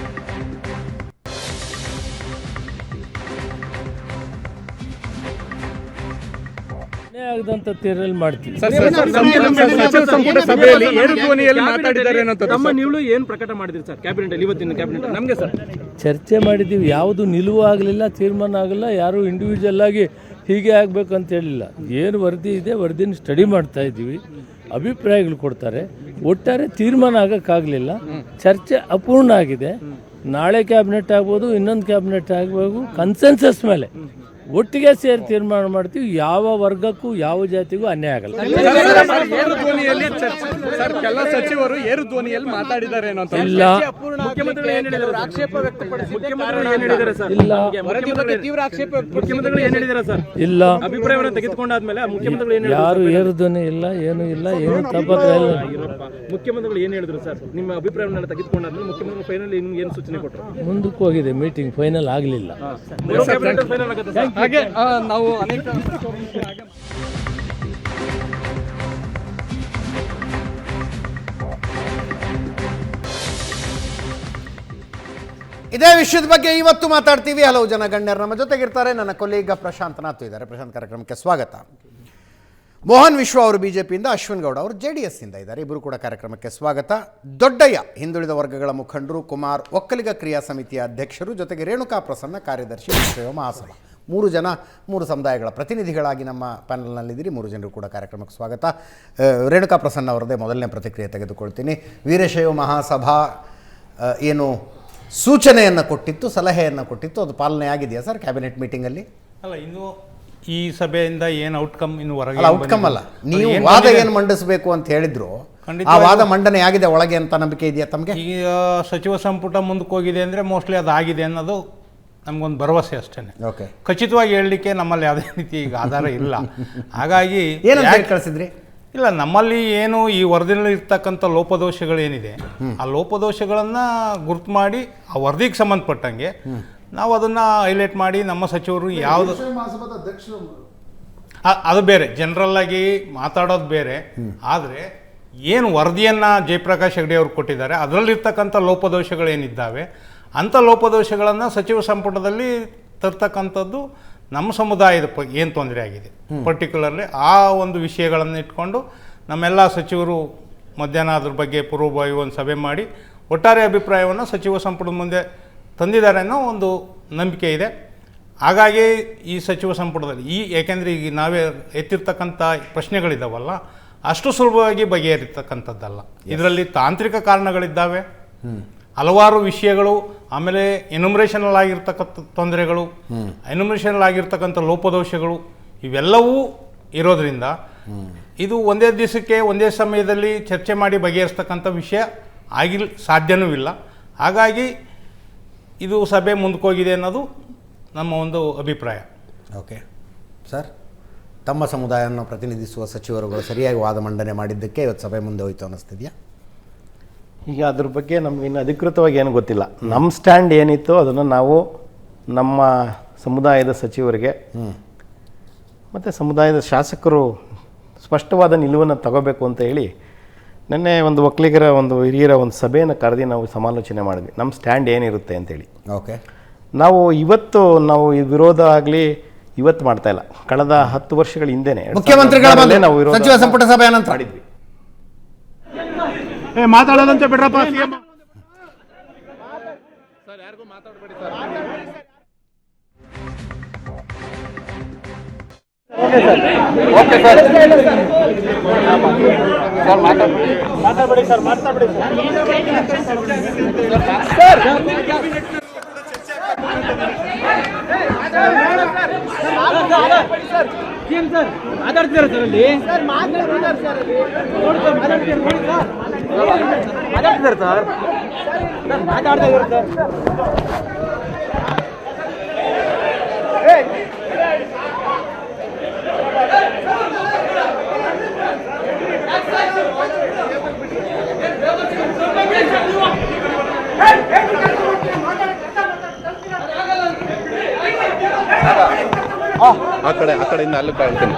ಆಗದಂತ ತೀರಲ್ಲಿ ಮಾಡ್ತೀವಿ. ಏನು ಪ್ರಕಟ ಮಾಡಿದ್ರಿ ಸರ್ ಕ್ಯಾಬಿನೆಟ್ ಅಲ್ಲಿ ಇವತ್ತಿನ ಕ್ಯಾಬಿನೆಟ್? ನಮಗೆ ಸರ್ ಚರ್ಚೆ ಮಾಡಿದ್ದೀವಿ, ಯಾವುದು ನಿಲುವು ಆಗಲಿಲ್ಲ, ತೀರ್ಮಾನ ಆಗಲ್ಲ, ಯಾರು ಇಂಡಿವಿಜುವಲ್ ಆಗಿ ಹೀಗೆ ಆಗಬೇಕಂತ ಹೇಳಿಲ್ಲ. ಏನು ವರದಿ ಇದೆ ವರದಿನ ಸ್ಟಡಿ ಮಾಡ್ತಾ ಇದ್ದೀವಿ, ಅಭಿಪ್ರಾಯಗಳು ಕೊಡ್ತಾರೆ. ಒಟ್ಟಾರೆ ತೀರ್ಮಾನ ಆಗೋಕ್ಕಾಗಲಿಲ್ಲ, ಚರ್ಚೆ ಅಪೂರ್ಣ ಆಗಿದೆ. ನಾಳೆ ಕ್ಯಾಬಿನೆಟ್ ಆಗ್ಬೋದು, ಇನ್ನೊಂದು ಕ್ಯಾಬಿನೆಟ್ ಆಗ್ಬೋದು, ಕನ್ಸೆನ್ಸಸ್ ಮೇಲೆ ಒಟ್ಟಿಗೆ ಸೇರಿ ತೀರ್ಮಾನ ಮಾಡ್ತೀವಿ. ಯಾವ ವರ್ಗಕ್ಕೂ ಯಾವ ಜಾತಿಗೂ ಅನ್ಯಾಯ ಆಗಲ್ಲ. ಎಲ್ಲ ಸಚಿವರು ಏರು ಧ್ವನಿಯಲ್ಲಿ ಮಾತಾಡಿದ್ದಾರೆ ಇಲ್ಲ, ಮುಖ್ಯಮಂತ್ರಿಗಳು ಏನು ಹೇಳಿದ್ದಾರೆ? ಆಕ್ಷೇಪ ವ್ಯಕ್ತಪಡಿಸಿ ಮುಖ್ಯಮಂತ್ರಿಗಳು ಏನು ಹೇಳಿದ್ದಾರೆ ಸರ್? ಇಲ್ಲ, ತೀವ್ರ ಆಕ್ಷೇಪ ಮುಖ್ಯಮಂತ್ರಿಗಳು ಏನು ಹೇಳಿದ್ದಾರೆ ಸರ್? ಇಲ್ಲ, ಅಭಿಪ್ರಾಯವನ್ನು ತೆಗೆದುಕೊಂಡಾದ್ಮೇಲೆ ಮುಖ್ಯಮಂತ್ರಿಗಳು ಏನು ಯಾರು ಏರು ಧ್ವನಿ ಇಲ್ಲ, ಏನು ಇಲ್ಲ, ಏನು ತಪ್ಪತ್ರ ಇಲ್ಲ. ಮುಖ್ಯಮಂತ್ರಿಗಳು ಏನು ಹೇಳಿದ್ರು ಸರ್? ನಿಮ್ಮ ಅಭಿಪ್ರಾಯವನ್ನು ತೆಗೆದುಕೊಂಡಾದ್ಮೇಲೆ ಮುಖ್ಯಮಂತ್ರಿ ಫೈನಲ್ ಏನು ಸೂಚನೆ ಕೊಟ್ಟರು? ಮುಂದಕ್ಕೆ ಹೋಗಿದೆ, ಮೀಟಿಂಗ್ ಫೈನಲ್ ಆಗಲಿಲ್ಲ. ಫೈನಲ್ ಆಗುತ್ತೆ ಹಾಗೆ ನಾವು ಅನೇಕ ಇದೇ ವಿಷಯದ ಬಗ್ಗೆ ಇವತ್ತು ಮಾತಾಡ್ತೀವಿ. ಹಲವು ಜನ ಗಣ್ಯರು ನಮ್ಮ ಜೊತೆಗಿರ್ತಾರೆ. ನನ್ನ ಕೊಲೀಗ ಪ್ರಶಾಂತ್ ನಾಥ್ ಇದ್ದಾರೆ. ಪ್ರಶಾಂತ್, ಕಾರ್ಯಕ್ರಮಕ್ಕೆ ಸ್ವಾಗತ. ಮೋಹನ್ ವಿಶ್ವ ಅವರು ಬಿಜೆಪಿಯಿಂದ, ಅಶ್ವಿನ್ ಗೌಡ ಅವರು JDS ಇಂದ ಇದ್ದಾರೆ. ಇಬ್ಬರು ಕೂಡ ಕಾರ್ಯಕ್ರಮಕ್ಕೆ ಸ್ವಾಗತ. ದೊಡ್ಡಯ್ಯ ಹಿಂದುಳಿದ ವರ್ಗಗಳ ಮುಖಂಡರು, ಕುಮಾರ್ ಒಕ್ಕಲಿಗ ಕ್ರಿಯಾ ಸಮಿತಿಯ ಅಧ್ಯಕ್ಷರು, ಜೊತೆಗೆ ರೇಣುಕಾ ಪ್ರಸನ್ನ ಕಾರ್ಯದರ್ಶಿ, ವೀರಶೈವ ಮಹಾಸಭಾ. 3 ಜನ 3 ಸಮುದಾಯಗಳ ಪ್ರತಿನಿಧಿಗಳಾಗಿ ನಮ್ಮ ಪ್ಯಾನಲ್ನಲ್ಲಿದ್ದೀರಿ. 3 ಜನರು ಕೂಡ ಕಾರ್ಯಕ್ರಮಕ್ಕೆ ಸ್ವಾಗತ. ರೇಣುಕಾ ಪ್ರಸನ್ನ ಅವರದೇ ಮೊದಲನೇ ಪ್ರತಿಕ್ರಿಯೆ ತೆಗೆದುಕೊಳ್ತೀನಿ. ವೀರಶೈವ ಮಹಾಸಭಾ ಏನು ಸೂಚನೆಯನ್ನು ಕೊಟ್ಟಿತ್ತು, ಸಲಹೆಯನ್ನು ಕೊಟ್ಟಿತ್ತು, ಅದು ಪಾಲನೆ ಆಗಿದೆಯಾ ಸರ್ ಕ್ಯಾಬಿನೆಟ್ ಮೀಟಿಂಗಲ್ಲಿ? ಅಲ್ಲ, ಇನ್ನು ಈ ಸಭೆಯಿಂದ ಏನು ಔಟ್ಕಮ್ ಇನ್ನು ಹೊರಗೆ ಔಟ್ಕಮ್ ಅಲ್ಲ, ನೀವು ವಾದ ಏನು ಮಂಡಿಸಬೇಕು ಅಂತ ಹೇಳಿದ್ರು, ಆ ವಾದ ಮಂಡನೆ ಆಗಿದೆ ಒಳಗೆ ಅಂತ ನಂಬಿಕೆ ಇದೆಯಾ ತಮಗೆ? ಈಗ ಸಚಿವ ಸಂಪುಟ ಮುಂದಕ್ಕೆ ಹೋಗಿದೆ ಅಂದರೆ ಮೋಸ್ಟ್ಲಿ ಅದು ಆಗಿದೆ ಅನ್ನೋದು ನಮಗೊಂದು ಭರವಸೆ ಅಷ್ಟೇ. ಓಕೆ, ಖಚಿತವಾಗಿ ಹೇಳಲಿಕ್ಕೆ ನಮ್ಮಲ್ಲಿ ಯಾವುದೇ ರೀತಿ ಈಗ ಆಧಾರ ಇಲ್ಲ. ಹಾಗಾಗಿ ಏನಂತ ಕಳಿಸಿದ್ರಿ? ಇಲ್ಲ, ನಮ್ಮಲ್ಲಿ ಏನು ಈ ವರದಿಯಲ್ಲಿ ಇರ್ತಕ್ಕಂಥ ಲೋಪದೋಷಗಳೇನಿದೆ, ಆ ಲೋಪದೋಷಗಳನ್ನು ಗುರ್ತು ಮಾಡಿ ಆ ವರದಿಗೆ ಸಂಬಂಧಪಟ್ಟಂಗೆ ನಾವು ಅದನ್ನು ಹೈಲೈಟ್ ಮಾಡಿ ನಮ್ಮ ಸಚಿವರು ಯಾವುದು ಅದು ಬೇರೆ, ಜನರಲ್ ಆಗಿ ಮಾತಾಡೋದು ಬೇರೆ. ಆದರೆ ಏನು ವರದಿಯನ್ನು ಜಯಪ್ರಕಾಶ್ ಹೆಗ್ಡೆ ಅವರು ಕೊಟ್ಟಿದ್ದಾರೆ, ಅದರಲ್ಲಿರ್ತಕ್ಕಂಥ ಲೋಪದೋಷಗಳೇನಿದ್ದಾವೆ ಅಂಥ ಲೋಪದೋಷಗಳನ್ನು ಸಚಿವ ಸಂಪುಟದಲ್ಲಿ ತರ್ತಕ್ಕಂಥದ್ದು ನಮ್ಮ ಸಮುದಾಯದ ಏನು ತೊಂದರೆ ಆಗಿದೆ, ಪರ್ಟಿಕ್ಯುಲರ್ಲಿ ಆ ಒಂದು ವಿಷಯಗಳನ್ನು ಇಟ್ಕೊಂಡು ನಮ್ಮೆಲ್ಲ ಸಚಿವರು ಮಧ್ಯಾಹ್ನ ಅದ್ರ ಬಗ್ಗೆ ಪೂರ್ವಭಾವಿ ಒಂದು ಸಭೆ ಮಾಡಿ ಒಟ್ಟಾರೆ ಅಭಿಪ್ರಾಯವನ್ನು ಸಚಿವ ಸಂಪುಟದ ಮುಂದೆ ತಂದಿದ್ದಾರೆ ಅನ್ನೋ ಒಂದು ನಂಬಿಕೆ ಇದೆ. ಹಾಗಾಗಿ ಈ ಸಚಿವ ಸಂಪುಟದಲ್ಲಿ ಏಕೆಂದರೆ ಈಗ ನಾವೇ ಎತ್ತಿರ್ತಕ್ಕಂಥ ಪ್ರಶ್ನೆಗಳಿದ್ದಾವಲ್ಲ, ಅಷ್ಟು ಸುಲಭವಾಗಿ ಬಗೆಹರಿತಕ್ಕಂಥದ್ದಲ್ಲ. ಇದರಲ್ಲಿ ತಾಂತ್ರಿಕ ಕಾರಣಗಳಿದ್ದಾವೆ, ಹಲವಾರು ವಿಷಯಗಳು ಆಮೇಲೆ ಎನ್ಯುಮರೇಷನಲ್ಲಿ ಆಗಿರ್ತಕ್ಕಂಥ ತೊಂದರೆಗಳು, ಎನ್ಯುಮರೇಷನಲ್ಲಿ ಆಗಿರ್ತಕ್ಕಂಥ ಲೋಪದೋಷಗಳು ಇವೆಲ್ಲವೂ ಇರೋದ್ರಿಂದ ಇದು ಒಂದೇ ದಿವಸಕ್ಕೆ ಒಂದೇ ಸಮಯದಲ್ಲಿ ಚರ್ಚೆ ಮಾಡಿ ಬಗೆಹರಿಸ್ತಕ್ಕಂಥ ವಿಷಯ ಸಾಧ್ಯವೂ ಇಲ್ಲ. ಹಾಗಾಗಿ ಇದು ಸಭೆ ಮುಂದಕ್ಕೋಗಿದೆ ಅನ್ನೋದು ನಮ್ಮ ಒಂದು ಅಭಿಪ್ರಾಯ. ಓಕೆ ಸರ್, ತಮ್ಮ ಸಮುದಾಯವನ್ನು ಪ್ರತಿನಿಧಿಸುವ ಸಚಿವರುಗಳು ಸರಿಯಾಗಿ ವಾದ ಮಂಡನೆ ಮಾಡಿದ್ದಕ್ಕೆ ಇವತ್ತು ಸಭೆ ಮುಂದೆ ಹೋಯಿತು ಅನ್ನಿಸ್ತಿದೆಯಾ? ಈಗ ಅದ್ರ ಬಗ್ಗೆ ನಮ್ಗೆ ಇನ್ನು ಅಧಿಕೃತವಾಗಿ ಏನು ಗೊತ್ತಿಲ್ಲ. ನಮ್ಮ ಸ್ಟ್ಯಾಂಡ್ ಏನಿತ್ತು ಅದನ್ನು ನಾವು ನಮ್ಮ ಸಮುದಾಯದ ಸಚಿವರಿಗೆ ಮತ್ತು ಸಮುದಾಯದ ಶಾಸಕರು ಸ್ಪಷ್ಟವಾದ ನಿಲುವನ್ನು ತಗೋಬೇಕು ಅಂತ ಹೇಳಿ ನಿನ್ನೆ ಒಂದು ಒಕ್ಕಲಿಗರ ಒಂದು ಹಿರಿಯರ ಒಂದು ಸಭೆಯನ್ನು ಕರೆದು ನಾವು ಸಮಾಲೋಚನೆ ಮಾಡಿದ್ವಿ, ನಮ್ಮ ಸ್ಟ್ಯಾಂಡ್ ಏನಿರುತ್ತೆ ಅಂತೇಳಿ. ಓಕೆ, ನಾವು ಈ ವಿರೋಧ ಆಗಲಿ ಇವತ್ತು ಮಾಡ್ತಾ ಇಲ್ಲ, ಕಳೆದ 10 ವರ್ಷಗಳ ಹಿಂದೆನೇ ಮುಖ್ಯಮಂತ್ರಿಗಳ ನಾವು ಸಚಿವ ಸಂಪುಟ ಸಭೆ ನಂತರ ಮಾಡಿದ್ವಿ. ಮಾತಾಡೋದಂತೆ ಬಿಡ್ರಪ್ಪ. ಆ ಕಡೆಯಿಂದ ಅಲ್ಲಿ ಕಾಯ್ತೀನಿ.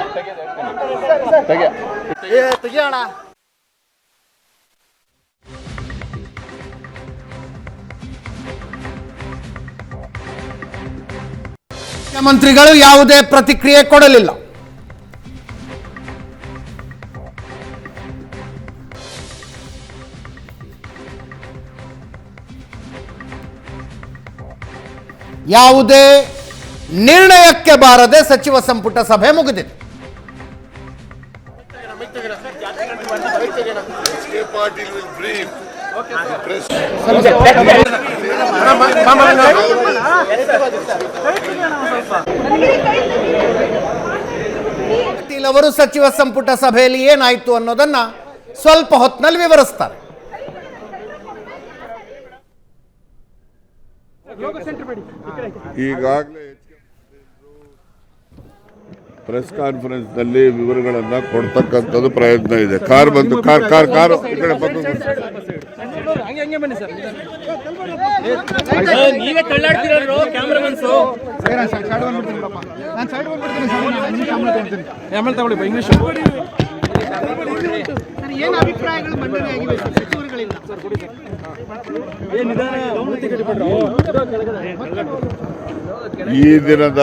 ಮುಖ್ಯಮಂತ್ರಿಗಳು ಯಾವುದೇ ಪ್ರತಿಕ್ರಿಯೆ ಕೊಡಲಿಲ್ಲ. ಯಾವುದೇ ನಿರ್ಣಯಕ್ಕೆ ಬಾರದೆ ಸಚಿವ ಸಂಪುಟ ಸಭೆ ಮುಗಿದಿದೆ. ಪಾಟೀಲ್ ಅವರು ಸಚಿವ ಸಂಪುಟ ಸಭೆಯಲ್ಲಿ ಏನಾಯಿತು ಅನ್ನೋದನ್ನ ಸ್ವಲ್ಪ ಹೊತ್ತಿನಲ್ಲಿ ವಿವರಿಸ್ತಾರೆ. ಈಗಾಗಲೇ ಪ್ರೆಸ್ ಕಾನ್ಫರೆನ್ಸ್ ನಲ್ಲಿ ವಿವರಗಳನ್ನ ಕೊಡ್ತಕ್ಕಂಥದ್ದು ಪ್ರಯತ್ನ ಇದೆ. ಕಾರ್ ಬಂತು, ಕಾರ್ ಈ ಕಡೆ ಬಂದು ಈ ದಿನದ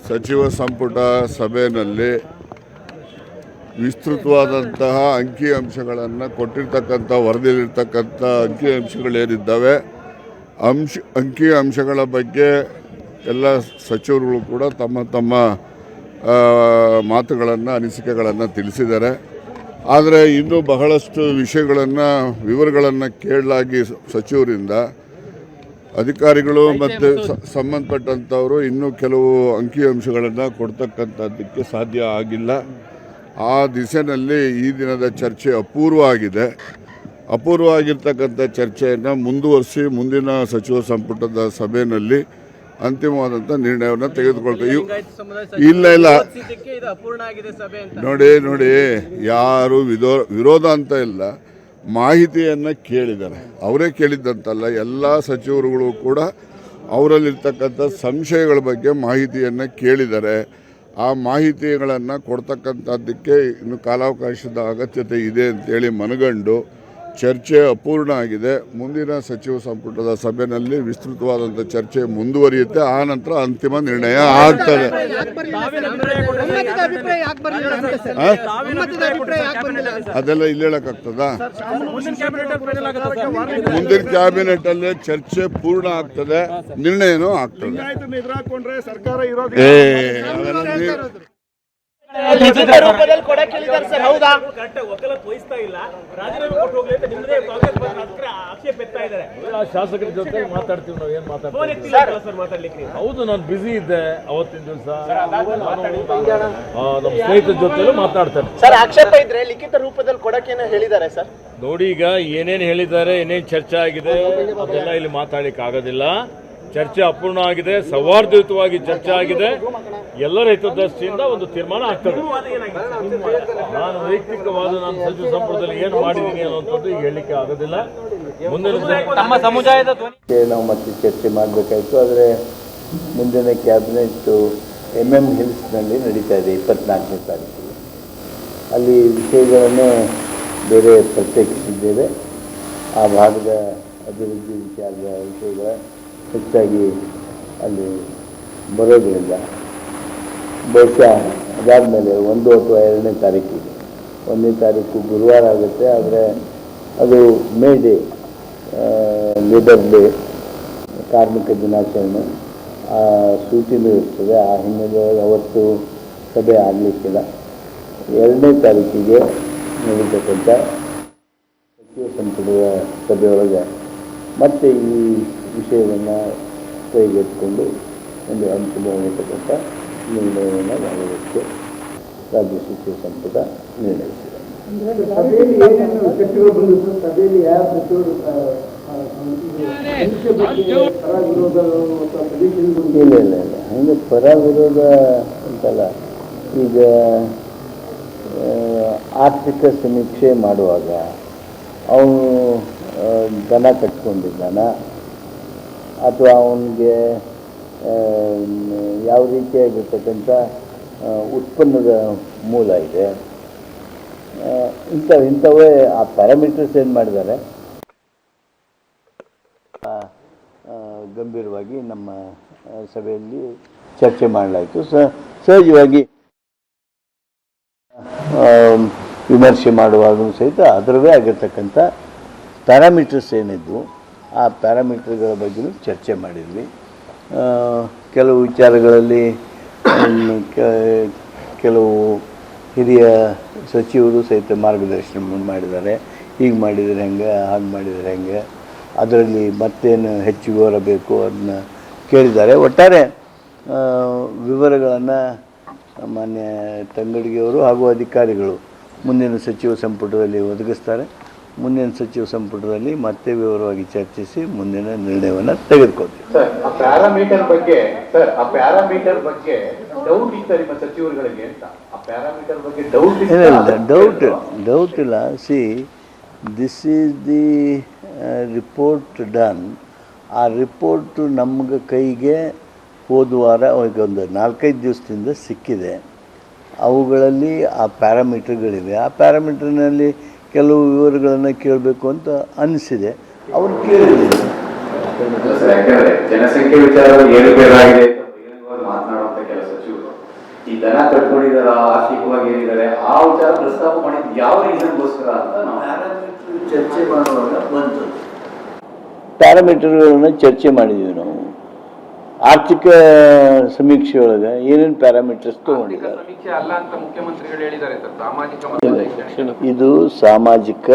ಸಚಿವ ಸಂಪುಟ ಸಭೆಯಲ್ಲಿ ವಿಸ್ತೃತವಾದಂತಹ ಅಂಕಿಅಂಶಗಳನ್ನು ಕೊಟ್ಟಿರ್ತಕ್ಕಂಥ ವರದಿಯಲ್ಲಿರ್ತಕ್ಕಂಥ ಅಂಕಿಅಂಶಗಳೇನಿದ್ದಾವೆ ಅಂಕಿಅಂಶಗಳ ಬಗ್ಗೆ ಎಲ್ಲ ಸಚಿವರುಗಳು ಕೂಡ ತಮ್ಮ ತಮ್ಮ ಮಾತುಗಳನ್ನು ಅನಿಸಿಕೆಗಳನ್ನು ತಿಳಿಸಿದ್ದಾರೆ. ಆದರೆ ಇನ್ನೂ ಬಹಳಷ್ಟು ವಿವರಗಳನ್ನು ಕೇಳಲಾಗಿ ಸಚಿವರಿಂದ ಅಧಿಕಾರಿಗಳು ಮತ್ತು ಸಂಬಂಧಪಟ್ಟಂಥವರು ಇನ್ನೂ ಕೆಲವು ಅಂಕಿಅಂಶಗಳನ್ನು ಕೊಡ್ತಕ್ಕಂಥದ್ದಕ್ಕೆ ಸಾಧ್ಯ ಆಗಿಲ್ಲ. ಆ ದಿಸೆಯಲ್ಲಿ ಈ ದಿನದ ಚರ್ಚೆ ಅಪೂರ್ವ ಆಗಿದೆ. ಅಪೂರ್ವ ಆಗಿರ್ತಕ್ಕಂಥ ಚರ್ಚೆಯನ್ನು ಮುಂದುವರಿಸಿ ಮುಂದಿನ ಸಚಿವ ಸಂಪುಟದ ಸಭೆಯಲ್ಲಿ ಅಂತಿಮವಾದಂಥ ನಿರ್ಣಯವನ್ನು ತೆಗೆದುಕೊಳ್ತೇವೆ. ಇಲ್ಲ ನೋಡಿ ಯಾರು ವಿರೋಧ ಅಂತ ಇಲ್ಲ, ಮಾಹಿತಿಯನ್ನು ಕೇಳಿದ್ದಾರೆ. ಅವರೇ ಕೇಳಿದ್ದಂತಲ್ಲ, ಎಲ್ಲ ಸಚಿವರುಗಳು ಕೂಡ ಅವರಲ್ಲಿರ್ತಕ್ಕಂಥ ಸಂಶಯಗಳ ಬಗ್ಗೆ ಮಾಹಿತಿಯನ್ನು ಕೇಳಿದ್ದಾರೆ. ಆ ಮಾಹಿತಿಗಳನ್ನು ಕೊಡ್ತಕ್ಕಂಥದ್ದಕ್ಕೆ ಇನ್ನು ಕಾಲಾವಕಾಶದ ಅಗತ್ಯತೆ ಇದೆ ಅಂತೇಳಿ ಮನಗಂಡು ಚರ್ಚೆ ಅಪೂರ್ಣ ಆಗಿದೆ. ಮುಂದಿನ ಸಚಿವ ಸಂಪುಟದ ಸಭೆಯಲ್ಲಿ ವಿಸ್ತೃತವಾದಂಥ ಚರ್ಚೆ ಮುಂದುವರಿಯುತ್ತೆ. ಆ ನಂತರ ಅಂತಿಮ ನಿರ್ಣಯ ಆಗ್ತದೆ. ಅದೆಲ್ಲ ಇಲ್ಲಿ ಹೇಳಕ್ಕಾಗ್ತದಾ? ಮುಂದಿನ ಕ್ಯಾಬಿನೆಟ್ ಅಲ್ಲಿ ಚರ್ಚೆ ಪೂರ್ಣ ಆಗ್ತದೆ, ನಿರ್ಣಯನೂ ಆಗ್ತದೆ. ಲಿಖಿತ ರೂಪದಲ್ಲಿ ಕೊಡಕ್ಕೆ ಹೇಳಿದ್ದಾರೆ ಸರ್, ಹೌದಾ? ಕರೆಕ್ಟಾಗಿ ವಕಾಲತ್ ವಹಿಸ್ತಾ ಇಲ್ಲ, ರಾಜೀನಾಮೆ ಕೊಟ್ಟು ಹೋಗ್ಲಿ ಅಂತ ನಿಮ್ಮದೇ ಕಾಂಗ್ರೆಸ್ ಆಕ್ಷೇಪ ಎತ್ತಾ ಇದ್ದಾರೆ. ಶಾಸಕರ ಜೊತೆ ಮಾತಾಡ್ತೀವಿ, ನಾವು ಏನು ಮಾತಾಡ್ತೀವಿ ಸರ್ ಮಾತಾಡ್ಲಿಕ್ಕೆ. ಹೌದು, ನಾನು ಬ್ಯುಸಿ ಇದ್ದೆ ಅವತ್ತಿನ ದಿವಸ, ನಮ್ಮ ಸ್ನೇಹಿತರ ಜೊತೆಲೂ ಮಾತಾಡ್ತೇನೆ. ಸರ್ ಆಕ್ಷೇಪ ಇದ್ರೆ ಲಿಖಿತ ರೂಪದಲ್ಲಿ ಕೊಡಕ್ಕೆ ಹೇಳಿದ್ದಾರೆ ಸರ್. ನೋಡಿ, ಈಗ ಏನೇನು ಹೇಳಿದ್ದಾರೆ, ಏನೇನು ಚರ್ಚೆ ಆಗಿದೆ ಅದೆಲ್ಲ ಇಲ್ಲಿ ಮಾತಾಡಲಿಕ್ಕೆ ಆಗೋದಿಲ್ಲ. ಚರ್ಚೆ ಅಪೂರ್ಣ ಆಗಿದೆ, ಸೌಹಾರ್ದಯುತವಾಗಿ ಚರ್ಚೆ ಆಗಿದೆ, ಎಲ್ಲರ ಹಿತದೃಷ್ಟಿಯಿಂದ ಒಂದು ತೀರ್ಮಾನ ಆಗ್ತದೆ. ನಾನು ವೈಯಕ್ತಿಕವಾದ ನಾನು ಸಚಿವ ಸಂಪುಟದಲ್ಲಿ ಏನು ಮಾಡಿದ್ದೀನಿ ಅನ್ನುವಂಥದ್ದು ಈಗ ಹೇಳಲಿಕ್ಕೆ ಆಗೋದಿಲ್ಲ. ಮುಂದಿನ ನಮ್ಮ ಸಮುದಾಯದ ನಾವು ಮತ್ತೆ ಚರ್ಚೆ ಮಾಡಬೇಕಾಯಿತು. ಆದರೆ ಮುಂದಿನ ಕ್ಯಾಬಿನೆಟ್ಟು ಹಿಲ್ಸ್ನಲ್ಲಿ ನಡೀತಾ ಇದೆ 24ನೇ ತಾರೀಕಿಗೆ. ಅಲ್ಲಿ ವಿಷಯಗಳನ್ನು ಬೇರೆ ಪ್ರತ್ಯೇಕಿಸಿದ್ದೇವೆ. ಆ ಭಾಗದ ಅಭಿವೃದ್ಧಿ ವಿಚಾರದ ವಿಷಯಗಳ ಹೆಚ್ಚಾಗಿ ಅಲ್ಲಿ ಬರೋದರಿಂದ ಬಹುಶಃ ಅದಾದಮೇಲೆ 1 ಅಥವಾ 2ನೇ ತಾರೀಕಿಗೆ, 1ನೇ ತಾರೀಕು ಗುರುವಾರ ಆಗುತ್ತೆ. ಆದರೆ ಅದು ಮೇ ಡೇ, ಲೇಬರ್ ಡೇ, ಕಾರ್ಮಿಕ ದಿನಾಚರಣೆ, ಆ ಸೂಚನೆ ಇರ್ತದೆ. ಆ ಹಿನ್ನೆಲೆಯಲ್ಲಿ ಅವತ್ತು ಸಭೆ ಆಗಲಿಕ್ಕಿಲ್ಲ. 2ನೇ ತಾರೀಕಿಗೆ ನಡೀತಕ್ಕಂಥ ಸಚಿವ ಸಂಪುಟದ ಸಭೆಯೊಳಗೆ ಮತ್ತೆ ಈ ವಿಷಯವನ್ನು ಕೈಗೆತ್ತಿಕೊಂಡು ಒಂದು ಅಂತಿಮವಾಗಿರ್ತಕ್ಕಂಥ ನಿರ್ಣಯವನ್ನು ಮಾಡೋದಕ್ಕೆ ರಾಜ್ಯ ಸಚಿವ ಸಂಪುಟ ನಿರ್ಣಯಿಸಿದೆ. ಇಲ್ಲ ಹಂಗೆ ಪರ ವಿರೋಧ ಅಂತಲ್ಲ. ಈಗ ಆರ್ಥಿಕ ಸಮೀಕ್ಷೆ ಮಾಡುವಾಗ ಅವನು ದನ ಕಟ್ಕೊಂಡಿದ್ದಾನ ಅಥವಾ ಅವನಿಗೆ ಯಾವ ರೀತಿಯಾಗಿರ್ತಕ್ಕಂಥ ಉತ್ಪನ್ನದ ಮೂಲ ಇದೆ, ಇಂಥವೇ ಆ ಪ್ಯಾರಾಮೀಟರ್ಸ್ ಏನು ಮಾಡಿದ್ದಾರೆ ಗಂಭೀರವಾಗಿ ನಮ್ಮ ಸಭೆಯಲ್ಲಿ ಚರ್ಚೆ ಮಾಡಲಾಯಿತು. ಸಹಜವಾಗಿ ವಿಮರ್ಶೆ ಮಾಡುವಾಗೂ ಸಹಿತ ಅದರವೇ ಆಗಿರ್ತಕ್ಕಂಥ ಪ್ಯಾರಾಮೀಟರ್ಸ್ ಏನಿದ್ವು ಆ ಪ್ಯಾರಾಮೀಟರ್ಗಳ ಬಗ್ಗೆಯೂ ಚರ್ಚೆ ಮಾಡಿದ್ವಿ. ಕೆಲವು ವಿಚಾರಗಳಲ್ಲಿ ಕೆಲವು ಹಿರಿಯ ಸಚಿವರು ಸಹಿತ ಮಾರ್ಗದರ್ಶನ ಮಾಡಿದ್ದಾರೆ. ಹೀಗೆ ಮಾಡಿದರೆ ಹೆಂಗೆ, ಹಾಗೆ ಮಾಡಿದರೆ ಹೆಂಗೆ, ಅದರಲ್ಲಿ ಮತ್ತೇನು ಹೆಚ್ಚು ವಿವರ ಬೇಕು ಅದನ್ನ ಕೇಳಿದ್ದಾರೆ. ಒಟ್ಟಾರೆ ವಿವರಗಳನ್ನು ಮಾನ್ಯ ತಂಗಡಿಗೆಯವರು ಹಾಗೂ ಅಧಿಕಾರಿಗಳು ಮುಂದಿನ ಸಚಿವ ಸಂಪುಟದಲ್ಲಿ ಒದಗಿಸ್ತಾರೆ. ಮುಂದಿನ ಸಚಿವ ಸಂಪುಟದಲ್ಲಿ ಮತ್ತೆ ವಿವರವಾಗಿ ಚರ್ಚಿಸಿ ಮುಂದಿನ ನಿರ್ಣಯವನ್ನು ತೆಗೆದುಕೊಳ್ತೀವಿ. ಸರ್, ಆ ಪ್ಯಾರಾಮೀಟರ್ ಬಗ್ಗೆ ಡೌಟ್ ಇತ್ತು ನಿಮ್ಮ ಸಚಿವರುಗಳಿಗೆ ಅಂತ? ಆ ಪ್ಯಾರಾಮೀಟರ್ ಬಗ್ಗೆ ಡೌಟ್ ಇಲ್ಲ. C, this is the report done. ಆ ರಿಪೋರ್ಟು ನಮ್ಗೆ ಕೈಗೆ ಹೋದ ವಾರ ಒಂದು 4-5 ದಿವಸದಿಂದ ಸಿಕ್ಕಿದೆ. ಅವುಗಳಲ್ಲಿ ಆ ಪ್ಯಾರಾಮೀಟರ್ಗಳಿವೆ. ಆ ಪ್ಯಾರಾಮೀಟರ್ನಲ್ಲಿ ಕೆಲವು ವಿವರಗಳನ್ನು ಕೇಳಬೇಕು ಅಂತ ಅನಿಸಿದೆ, ಅವ್ರು ಕೇಳಿದ್ದೀನಿ. ಜನಸಂಖ್ಯೆ ವಿಚಾರದಲ್ಲಿ ಏರುಪೇರಾಗಿದೆ ಮಾತನಾಡುವಂತ ಕೆಲ ಸಚಿವರು ಈ ದನ ಕಟ್ಕೊಂಡಿದ್ದಾರೆ, ಆರ್ಥಿಕವಾಗಿ ಏನಿದ್ದಾರೆ, ಆ ವಿಚಾರ ಪ್ರಸ್ತಾಪ ಮಾಡಿದ್ದು ಯಾವ ರೀಸನ್ಗೋಸ್ಕರ ಅಂತ ನಾವು ಚರ್ಚೆ ಮಾಡುವಾಗ ಬಂತು. ಪ್ಯಾರಾಮೀಟರ್ಗಳನ್ನು ಚರ್ಚೆ ಮಾಡಿದ್ದೀವಿ ನಾವು. ಆರ್ಥಿಕ ಸಮೀಕ್ಷೆಯೊಳಗೆ ಏನೇನು ಪ್ಯಾರಾಮೀಟರ್ಸ್ ತಗೊಂಡಿದ್ದಾರೆ. ಇದು ಸಾಮಾಜಿಕ,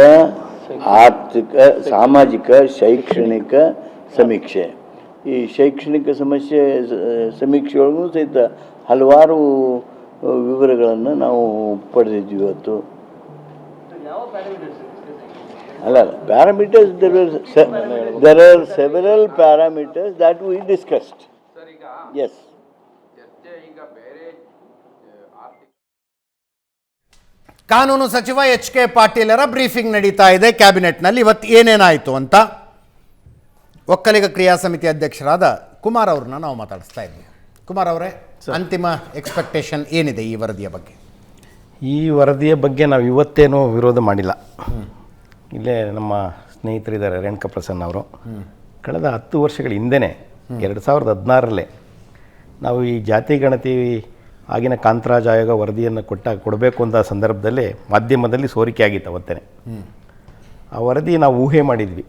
ಆರ್ಥಿಕ, ಸಾಮಾಜಿಕ, ಶೈಕ್ಷಣಿಕ ಸಮೀಕ್ಷೆ. ಈ ಶೈಕ್ಷಣಿಕ ಸಮೀಕ್ಷೆಯೊಳಗೂ ಸಹಿತ ಹಲವಾರು ವಿವರಗಳನ್ನು ನಾವು ಪಡೆದಿದ್ವಿ ಇವತ್ತು. ಅಲ್ಲ, parameters, there are several parameters that we discussed. Yes. ಕಾನೂನು ಸಚಿವ HK ಪಾಟೀಲರ ಬ್ರೀಫಿಂಗ್ ನಡೀತಾ ಇದೆ ಕ್ಯಾಬಿನೆಟ್ನಲ್ಲಿ. ಇವತ್ತು ಏನೇನಾಯಿತು ಅಂತ ಒಕ್ಕಲಿಗ ಕ್ರಿಯಾ ಸಮಿತಿ ಅಧ್ಯಕ್ಷರಾದ ಕುಮಾರ್ ಅವ್ರನ್ನ ನಾವು ಮಾತಾಡಿಸ್ತಾ ಇದ್ವಿ. ಕುಮಾರ್ ಅವರೇ, ಅಂತಿಮ ಎಕ್ಸ್ಪೆಕ್ಟೇಷನ್ ಏನಿದೆ ಈ ವರದಿಯ ಬಗ್ಗೆ? ಈ ವರದಿಯ ಬಗ್ಗೆ ನಾವು ಇವತ್ತೇನೂ ವಿರೋಧ ಮಾಡಿಲ್ಲ. ಇಲ್ಲೇ ನಮ್ಮ ಸ್ನೇಹಿತರಿದ್ದಾರೆ ರೇಣುಕಾ ಪ್ರಸನ್ನ ಅವರು. ಕಳೆದ 10 ವರ್ಷಗಳ ಹಿಂದೆಯೇ 2016ರಲ್ಲೇ ನಾವು ಈ ಜಾತಿ ಗಣತಿ ಆಗಿನ ಕಾಂತರಾಜ್ ಆಯೋಗ ವರದಿಯನ್ನು ಕೊಡಬೇಕು ಅಂತ ಸಂದರ್ಭದಲ್ಲಿ ಮಾಧ್ಯಮದಲ್ಲಿ ಸೋರಿಕೆ ಆಗಿತ್ತು ಅವತ್ತೇ. ಆ ವರದಿ ನಾವು ಊಹೆ ಮಾಡಿದ್ವಿ,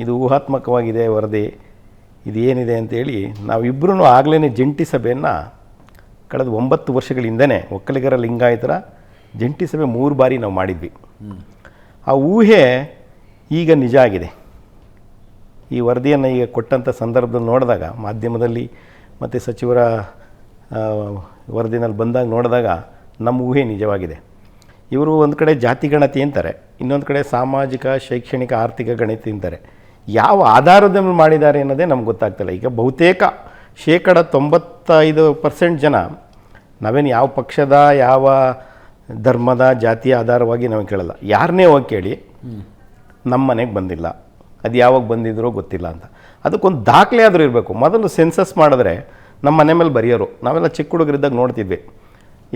ಇದು ಊಹಾತ್ಮಕವಾಗಿದೆ ವರದಿ, ಇದು ಏನಿದೆ ಅಂತೇಳಿ ನಾವಿಬ್ಬರೂ ಆಗಲೇ ಜಂಟಿ ಸಭೆಯನ್ನು ಕಳೆದ 9 ವರ್ಷಗಳ ಹಿಂದೆಯೇ ಒಕ್ಕಲಿಗರ ಲಿಂಗಾಯತರ ಜಂಟಿ ಸಭೆ 3 ಬಾರಿ ನಾವು ಮಾಡಿದ್ವಿ. ಆ ಊಹೆ ಈಗ ನಿಜ ಆಗಿದೆ. ಈ ವರದಿಯನ್ನು ಈಗ ಕೊಟ್ಟಂಥ ಸಂದರ್ಭದಲ್ಲಿ ನೋಡಿದಾಗ, ಮಾಧ್ಯಮದಲ್ಲಿ ಮತ್ತು ಸಚಿವರ ವರದಿನಲ್ಲಿ ಬಂದಾಗ ನೋಡಿದಾಗ ನಮ್ಮ ಊಹೆ ನಿಜವಾಗಿದೆ. ಇವರು ಒಂದು ಕಡೆ ಜಾತಿ ಗಣತಿ ಅಂತಾರೆ, ಇನ್ನೊಂದು ಕಡೆ ಸಾಮಾಜಿಕ, ಶೈಕ್ಷಣಿಕ, ಆರ್ಥಿಕ ಗಣತಿ ಅಂತಾರೆ. ಯಾವ ಆಧಾರದ ಮೇಲೆ ಮಾಡಿದ್ದಾರೆ ಅನ್ನೋದೇ ನಮ್ಗೆ ಗೊತ್ತಾಗ್ತಿಲ್ಲ. ಈಗ ಬಹುತೇಕ 95% ಜನ ನಾವೇನು ಯಾವ ಪಕ್ಷದ, ಯಾವ ಧರ್ಮದ, ಜಾತಿಯ ಆಧಾರವಾಗಿ ನಾವು ಕೇಳಲ್ಲ. ಯಾರನ್ನೇ ಹೋಗಿ ಕೇಳಿ ನಮ್ಮ ಮನೆಗೆ ಬಂದಿಲ್ಲ, ಅದು ಯಾವಾಗ ಬಂದಿದ್ರೋ ಗೊತ್ತಿಲ್ಲ ಅಂತ. ಅದಕ್ಕೊಂದು ದಾಖಲೆ ಆದರೂ ಇರಬೇಕು. ಮೊದಲು ಸೆನ್ಸಸ್ ಮಾಡಿದ್ರೆ ನಮ್ಮ ಮನೆ ಮೇಲೆ ಬರೆಯೋರು. ನಾವೆಲ್ಲ ಚಿಕ್ಕ ಹುಡುಗರಿದ್ದಾಗ ನೋಡ್ತಿದ್ವಿ,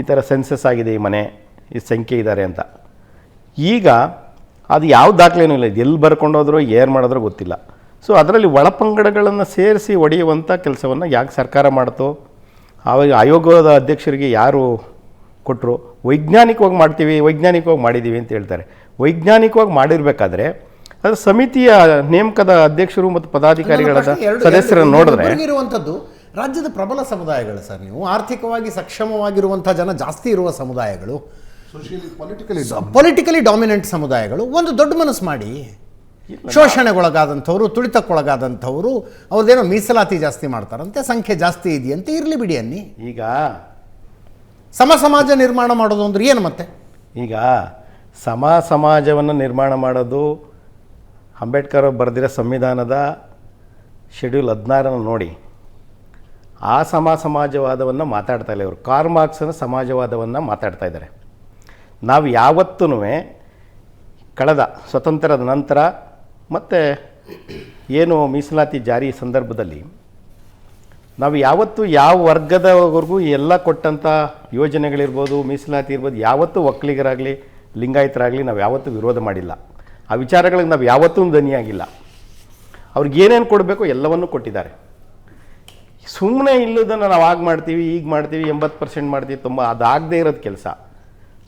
ಈ ಥರ ಸೆನ್ಸಸ್ ಆಗಿದೆ, ಈ ಮನೆ ಈ ಸಂಖ್ಯೆ ಇದ್ದಾರೆ ಅಂತ. ಈಗ ಅದು ಯಾವ ದಾಖಲೆನೂ ಇಲ್ಲ, ಎಲ್ಲಿ ಬರ್ಕೊಂಡೋದ್ರೋ ಏನು ಮಾಡಿದ್ರೋ ಗೊತ್ತಿಲ್ಲ. ಸೊ ಅದರಲ್ಲಿ ಒಳಪಂಗಡಗಳನ್ನು ಸೇರಿಸಿ ಹೊಡೆಯುವಂಥ ಕೆಲಸವನ್ನು ಯಾಕೆ ಸರ್ಕಾರ ಮಾಡ್ತೋ, ಆವಾಗ ಆಯೋಗದ ಅಧ್ಯಕ್ಷರಿಗೆ ಯಾರು ಕೊಟ್ಟರು, ವೈಜ್ಞಾನಿಕವಾಗಿ ಮಾಡ್ತೀವಿ, ವೈಜ್ಞಾನಿಕವಾಗಿ ಮಾಡಿದ್ದೀವಿ ಅಂತ ಹೇಳ್ತಾರೆ. ವೈಜ್ಞಾನಿಕವಾಗಿ ಮಾಡಿರಬೇಕಾದ್ರೆ ಅದು ಸಮಿತಿಯ ನೇಮಕದ ಅಧ್ಯಕ್ಷರು ಮತ್ತು ಪದಾಧಿಕಾರಿಗಳ ಸದಸ್ಯರನ್ನು ನೋಡಿದ್ರೆ ಇರುವಂಥದ್ದು ರಾಜ್ಯದ ಪ್ರಬಲ ಸಮುದಾಯಗಳು ಸರ್. ನೀವು ಆರ್ಥಿಕವಾಗಿ ಸಕ್ಷಮವಾಗಿರುವಂಥ ಜನ ಜಾಸ್ತಿ ಇರುವ ಸಮುದಾಯಗಳು, ಪೊಲಿಟಿಕಲಿ ಡಾಮಿನೆಂಟ್ ಸಮುದಾಯಗಳು ಒಂದು ದೊಡ್ಡ ಮನಸ್ಸು ಮಾಡಿ ಶೋಷಣೆಗೊಳಗಾದಂಥವ್ರು, ತುಳಿತಕ್ಕೊಳಗಾದಂಥವ್ರು ಅವ್ರದ್ದೇನೋ ಮೀಸಲಾತಿ ಜಾಸ್ತಿ ಮಾಡ್ತಾರಂತೆ, ಸಂಖ್ಯೆ ಜಾಸ್ತಿ ಇದೆಯಂತೆ, ಇರಲಿ ಬಿಡಿ ಅನ್ನಿ. ಈಗ ಸಮಾಜ ನಿರ್ಮಾಣ ಮಾಡೋದು ಅಂದ್ರೆ ಏನು? ಮತ್ತೆ ಈಗ ಸಮಾಜವನ್ನು ನಿರ್ಮಾಣ ಮಾಡೋದು ಅಂಬೇಡ್ಕರ್ ಬರೆದಿರೋ ಸಂವಿಧಾನದ ಶೆಡ್ಯೂಲ್ 16 ನೋಡಿ. ಆ ಸಮಾಜವಾದವನ್ನು ಮಾತಾಡ್ತಾ ಇಲ್ಲ ಇವರು. ಕಾರ್ಲ್ ಮಾರ್ಕ್ಸನ ಸಮಾಜವಾದವನ್ನು ಮಾತಾಡ್ತಾ ಇದ್ದಾರೆ. ನಾವು ಯಾವತ್ತೂ ಕಳೆದ ಸ್ವತಂತ್ರದ ನಂತರ ಮತ್ತು ಏನು ಮೀಸಲಾತಿ ಜಾರಿ ಸಂದರ್ಭದಲ್ಲಿ ನಾವು ಯಾವತ್ತೂ ಯಾವ ವರ್ಗದವರೆಗೂ ಎಲ್ಲ ಕೊಟ್ಟಂಥ ಯೋಜನೆಗಳಿರ್ಬೋದು, ಮೀಸಲಾತಿ ಇರ್ಬೋದು, ಯಾವತ್ತೂ ಒಕ್ಕಲಿಗರಾಗಲಿ ಲಿಂಗಾಯತರಾಗಲಿ ನಾವು ಯಾವತ್ತೂ ವಿರೋಧ ಮಾಡಿಲ್ಲ. ಆ ವಿಚಾರಗಳಿಗೆ ನಾವು ಯಾವತ್ತೂ ಧ್ವನಿಯಾಗಿಲ್ಲ. ಅವ್ರಿಗೆ ಏನೇನು ಕೊಡಬೇಕು ಎಲ್ಲವನ್ನೂ ಕೊಟ್ಟಿದ್ದಾರೆ. ಸುಮ್ಮನೆ ಇಲ್ಲದನ್ನು ನಾವು ಆಗ ಮಾಡ್ತೀವಿ, ಈಗ ಮಾಡ್ತೀವಿ, 80% ಮಾಡ್ತೀವಿ, ಅದಾಗದೇ ಇರೋದು ಕೆಲಸ.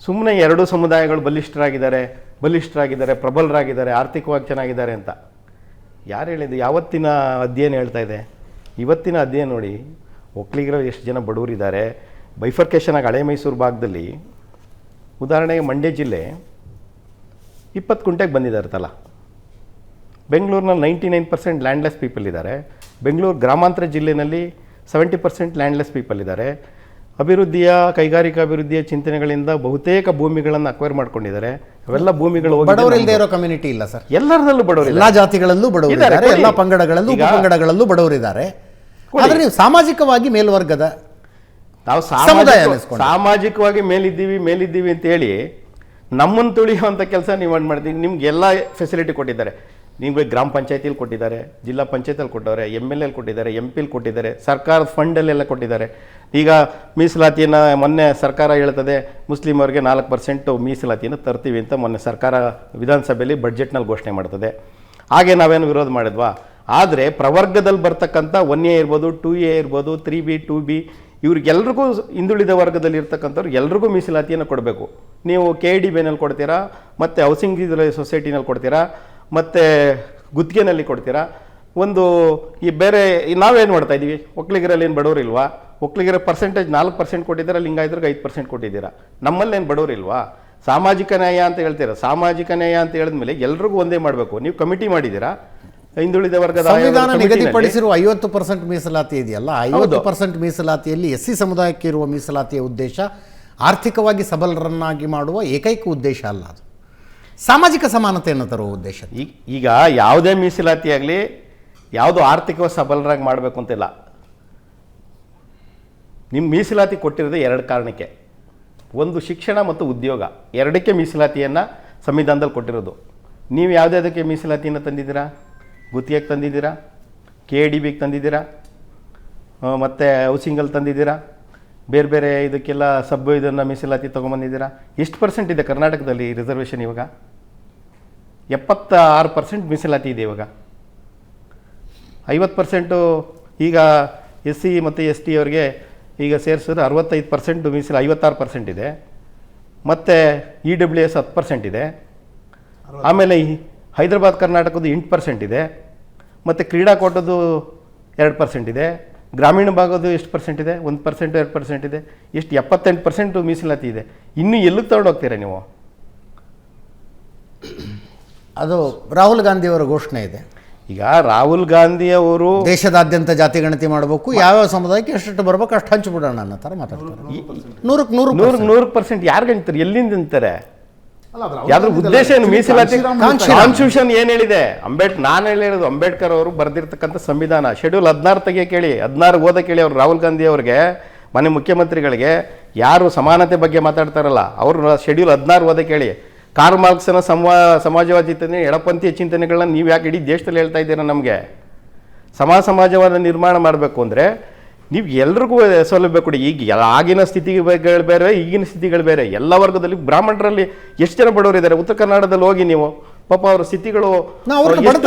ಸುಮ್ಮನೆ ಎರಡೂ ಸಮುದಾಯಗಳು ಬಲಿಷ್ಠರಾಗಿದ್ದಾರೆ, ಪ್ರಬಲರಾಗಿದ್ದಾರೆ, ಆರ್ಥಿಕವಾಗಿ ಚೆನ್ನಾಗಿದ್ದಾರೆ ಅಂತ ಯಾರು ಹೇಳಿದ್ದು? ಯಾವತ್ತಿನ ಅಧ್ಯಯನ ಹೇಳ್ತಾ ಇದೆ? ಇವತ್ತಿನ ಅಧ್ಯಯನ ನೋಡಿ. ಒಕ್ಕಲಿಗರಲ್ಲಿ ಎಷ್ಟು ಜನ ಬಡವರಿದ್ದಾರೆ. ಬೈಫರ್ಕೇಷನ್ ಆಗಿ ಹಳೆ ಮೈಸೂರು ಭಾಗದಲ್ಲಿ ಉದಾಹರಣೆಗೆ ಮಂಡ್ಯ ಜಿಲ್ಲೆ 20 ಕುಂಟೆಗೆ ಬಂದಿದ್ದಾರೆ ತಲಾ. ಬೆಂಗಳೂರಿನಲ್ಲಿ 99% ಲ್ಯಾಂಡ್ಲೆಸ್ ಪೀಪಲ್ ಇದ್ದಾರೆ. ಬೆಂಗಳೂರು ಗ್ರಾಮಾಂತರ ಜಿಲ್ಲೆಯಲ್ಲಿ 70% ಲ್ಯಾಂಡ್ಲೆಸ್ ಪೀಪಲ್ ಇದ್ದಾರೆ. ಕೈಗಾರಿಕಾ ಅಭಿವೃದ್ಧಿಯ ಚಿಂತನೆಗಳಿಂದ ಬಹುತೇಕ ಭೂಮಿಗಳನ್ನು ಅಕ್ವೈರ್ ಮಾಡ್ಕೊಂಡಿದ್ದಾರೆ. ಅವೆಲ್ಲ ಭೂಮಿಗಳು ಬಡವರಿಲ್ಲದೆ ಇರೋ ಕಮ್ಯುನಿಟಿ ಇಲ್ಲ ಸರ್. ಎಲ್ಲರಲ್ಲೂ ಬಡವರು, ಎಲ್ಲ ಜಾತಿಗಳಲ್ಲೂ ಬಡವರಿದ್ದಾರೆ, ಎಲ್ಲ ಪಂಗಡಗಳಲ್ಲೂ ಉಪಪಂಗಡಗಳಲ್ಲೂ ಬಡವರಿದ್ದಾರೆ. ಆದರೆ ನೀವು ಸಾಮಾಜಿಕವಾಗಿ ಮೇಲ್ವರ್ಗದ ನಾವು ಸಾಮಾಜಿಕವಾಗಿ ಮೇಲಿದ್ದೀವಿ ಅಂತ ಹೇಳಿ ನಮ್ಮನ್ನು ತುಳಿಯುವಂಥ ಕೆಲಸ ನೀವು ಮಾಡ್ತೀವಿ. ನಿಮ್ಗೆ ಎಲ್ಲ ಫೆಸಿಲಿಟಿ ಕೊಟ್ಟಿದ್ದಾರೆ. ನಿಮಗೆ ಗ್ರಾಮ ಪಂಚಾಯತಿಯಲ್ಲಿ ಕೊಟ್ಟಿದ್ದಾರೆ, ಜಿಲ್ಲಾ ಪಂಚಾಯತಿಯಲ್ಲಿ ಕೊಟ್ಟವ್ರೆ, MLA ಕೊಟ್ಟಿದ್ದಾರೆ, MP ಕೊಟ್ಟಿದ್ದಾರೆ, ಸರ್ಕಾರದ ಫಂಡಲ್ಲೆಲ್ಲ ಕೊಟ್ಟಿದ್ದಾರೆ. ಈಗ ಮೀಸಲಾತಿಯನ್ನು ಮೊನ್ನೆ ಸರ್ಕಾರ ಹೇಳ್ತದೆ ಮುಸ್ಲಿಂ ಅವರಿಗೆ 4% ಮೀಸಲಾತಿಯನ್ನು ತರ್ತೀವಿ ಅಂತ ಮೊನ್ನೆ ಸರ್ಕಾರ ವಿಧಾನಸಭೆಯಲ್ಲಿ ಬಡ್ಜೆಟ್ನಲ್ಲಿ ಘೋಷಣೆ ಮಾಡ್ತದೆ. ಹಾಗೆ ನಾವೇನು ವಿರೋಧ ಮಾಡಿದ್ವಾ? ಆದರೆ ಪ್ರವರ್ಗದಲ್ಲಿ ಬರ್ತಕ್ಕಂಥ 1A ಇರ್ಬೋದು, 2A ಇರ್ಬೋದು, 3B 2B ಇವ್ರಿಗೆಲ್ರಿಗೂ ಹಿಂದುಳಿದ ವರ್ಗದಲ್ಲಿ ಇರ್ತಕ್ಕಂಥವ್ರು ಎಲ್ರಿಗೂ ಮೀಸಲಾತಿಯನ್ನು ಕೊಡಬೇಕು. ನೀವು KDBನಲ್ಲಿ ಕೊಡ್ತೀರಾ, ಮತ್ತು ಹೌಸಿಂಗ್ ಸೊಸೈಟಿನಲ್ಲಿ ಕೊಡ್ತೀರಾ, ಮತ್ತು ಗುತ್ತಿಗೆನಲ್ಲಿ ಕೊಡ್ತೀರಾ. ಈ ಬೇರೆ ನಾವೇನು ಮಾಡ್ತಾ ಇದ್ದೀವಿ? ಒಕ್ಕಲಿಗರಲ್ಲಿ ಏನು ಬಡವರಿಲ್ವಾ? ಒಕ್ಕಲಿಗರ ಪರ್ಸೆಂಟೇಜ್ 4% ಕೊಟ್ಟಿದ್ದೀರಾ, ಲಿಂಗಾಯತರಿಗೆ 5% ಕೊಟ್ಟಿದ್ದೀರಾ. ನಮ್ಮಲ್ಲೇನು ಬಡವರಿಲ್ವಾ? ಸಾಮಾಜಿಕ ನ್ಯಾಯ ಅಂತ ಹೇಳ್ತೀರಾ. ಸಾಮಾಜಿಕ ನ್ಯಾಯ ಅಂತ ಹೇಳಿದ್ಮೇಲೆ ಎಲ್ರಿಗೂ ಒಂದೇ ಮಾಡಬೇಕು. ನೀವು ಕಮಿಟಿ ಮಾಡಿದ್ದೀರಾ, ಹಿಂದುಳಿದ ವರ್ಗದ ಸಂವಿಧಾನ ನಿಗದಿಪಡಿಸಿರುವ 50% ಮೀಸಲಾತಿ ಇದೆಯಲ್ಲ, 50% ಮೀಸಲಾತಿಯಲ್ಲಿ SC ಸಮುದಾಯಕ್ಕೆ ಇರುವ ಮೀಸಲಾತಿಯ ಉದ್ದೇಶ ಆರ್ಥಿಕವಾಗಿ ಸಬಲರನ್ನಾಗಿ ಮಾಡುವ ಏಕೈಕ ಉದ್ದೇಶ ಅಲ್ಲ, ಅದು ಸಾಮಾಜಿಕ ಸಮಾನತೆಯನ್ನು ತರುವ ಉದ್ದೇಶ. ಈಗ ಯಾವುದೇ ಮೀಸಲಾತಿ ಆಗಲಿ ಯಾವುದು ಆರ್ಥಿಕವಾಗಿ ಸಬಲರಾಗಿ ಮಾಡಬೇಕು ಅಂತಿಲ್ಲ. ನಿಮ್ಮ ಮೀಸಲಾತಿ ಕೊಟ್ಟಿರೋದು 2 ಕಾರಣಕ್ಕೆ. ಒಂದು ಶಿಕ್ಷಣ ಮತ್ತು ಉದ್ಯೋಗ, ಎರಡಕ್ಕೆ ಮೀಸಲಾತಿಯನ್ನು ಸಂವಿಧಾನದಲ್ಲಿ ಕೊಟ್ಟಿರೋದು. ನೀವು ಯಾವುದಕ್ಕೆ ಮೀಸಲಾತಿಯನ್ನು ತಂದಿದ್ದೀರಾ? ಗುತ್ತಿಗೆಗೆ ತಂದಿದ್ದೀರಾ, KDBಗೆ ತಂದಿದ್ದೀರಾ, ಮತ್ತು ಹೌಸಿಂಗಲ್ಲಿ ತಂದಿದ್ದೀರಾ, ಬೇರೆ ಬೇರೆ ಇದಕ್ಕೆಲ್ಲ ಇದನ್ನು ಮೀಸಲಾತಿ ತೊಗೊಂಬಂದಿದ್ದೀರಾ. ಎಷ್ಟು % ಇದೆ ಕರ್ನಾಟಕದಲ್ಲಿ ರಿಸರ್ವೇಷನ್? ಇವಾಗ 76% ಮೀಸಲಾತಿ ಇದೆ. ಇವಾಗ 50% ಈಗ SC ಮತ್ತು ST ಅವರಿಗೆ ಈಗ ಸೇರಿಸಿದ್ರೆ 65% ಮೀಸಲು, 56% ಇದೆ. ಮತ್ತು EWS 10% ಇದೆ. ಆಮೇಲೆ ಹೈದರಾಬಾದ್ ಕರ್ನಾಟಕದ್ದು 8% ಇದೆ. ಮತ್ತು ಕ್ರೀಡಾಕೋಟದ್ದು 2% ಇದೆ. ಗ್ರಾಮೀಣ ಭಾಗದ್ದು ಎಷ್ಟು ಪರ್ಸೆಂಟ್ ಇದೆ? 1% 2% ಇದೆ. ಎಷ್ಟು 78% ಮೀಸಲಾತಿ ಇದೆ. ಇನ್ನೂ ಎಲ್ಲಿಗೆ ತಗೊಂಡೋಗ್ತೀರಾ ನೀವು? ಅದು ರಾಹುಲ್ ಗಾಂಧಿಯವರ ಘೋಷಣೆ ಇದೆ. ಈಗ ರಾಹುಲ್ ಗಾಂಧಿ ಅವರು ದೇಶದಾದ್ಯಂತ ಜಾತಿ ಗಣತಿ ಮಾಡಬೇಕು, ಯಾವ್ಯಾವ ಸಮುದಾಯಕ್ಕೆ ಎಷ್ಟೆಷ್ಟು ಬರ್ಬೇಕು ಅಷ್ಟು ಹಂಚಿಬಿಡೋಣ ಅನ್ನೋ ಥರ ಮಾತಾಡ್ತಾರೆ. 100% ಯಾರು ಗಣಿತಾರೆ? ಎಲ್ಲಿಂದ ಅಂತಾರೆ? ಯಾವ್ದ್ರ ಉದ್ದೇಶ ಏನು? ಮೀಸಲಾತಿ ಕಾನ್ಸ್ಟಿಟ್ಯೂಷನ್ ಏನ್ ಹೇಳಿದೆ? ನಾನು ಹೇಳಿರೋದು ಅಂಬೇಡ್ಕರ್ ಅವರು ಬರೆದಿರ್ತಕ್ಕಂಥ ಸಂವಿಧಾನ ಶೆಡ್ಯೂಲ್ 16 ತೆಗಿಯಕ್ಕೆ ಹೇಳಿ, 16 ಓದಕ್ಕೆ ಹೇಳಿ ಅವ್ರು ರಾಹುಲ್ ಗಾಂಧಿ ಅವ್ರಿಗೆ, ಮನೆ ಮುಖ್ಯಮಂತ್ರಿಗಳಿಗೆ. ಯಾರು ಸಮಾನತೆ ಬಗ್ಗೆ ಮಾತಾಡ್ತಾರಲ್ಲ ಅವರು ಶೆಡ್ಯೂಲ್ 16 ಓದಕ್ಕೆ ಹೇಳಿ. ಕಾರ್ಲ್ ಮಾರ್ಕ್ಸ್ನ ಸಮಾಜವಾದಿ ಚಿಂತನೆ, ಎಡಪಂಥೀಯ ಚಿಂತನೆಗಳನ್ನ ನೀವು ಯಾಕೆ ಇಡೀ ದೇಶದಲ್ಲಿ ಹೇಳ್ತಾ ಇದ್ದೀರಾ? ನಮಗೆ ಸಮಾಜವಾದ ನಿರ್ಮಾಣ ಮಾಡಬೇಕು ಅಂದರೆ ನೀವು ಎಲ್ರಿಗೂ ಸೌಲಭ್ಯ ಕೊಡಿ. ಈಗ ಆಗಿನ ಸ್ಥಿತಿಗಳು ಬೇರೆ, ಈಗಿನ ಸ್ಥಿತಿಗಳು ಬೇರೆ. ಎಲ್ಲ ವರ್ಗದಲ್ಲಿ ಬ್ರಾಹ್ಮಣರಲ್ಲಿ ಎಷ್ಟು ಜನ ಬಡವರು ಇದ್ದಾರೆ? ಉತ್ತರ ಕನ್ನಡದಲ್ಲಿ ಹೋಗಿ ನೀವು, ಪಾಪ ಅವ್ರ ಸ್ಥಿತಿಗಳು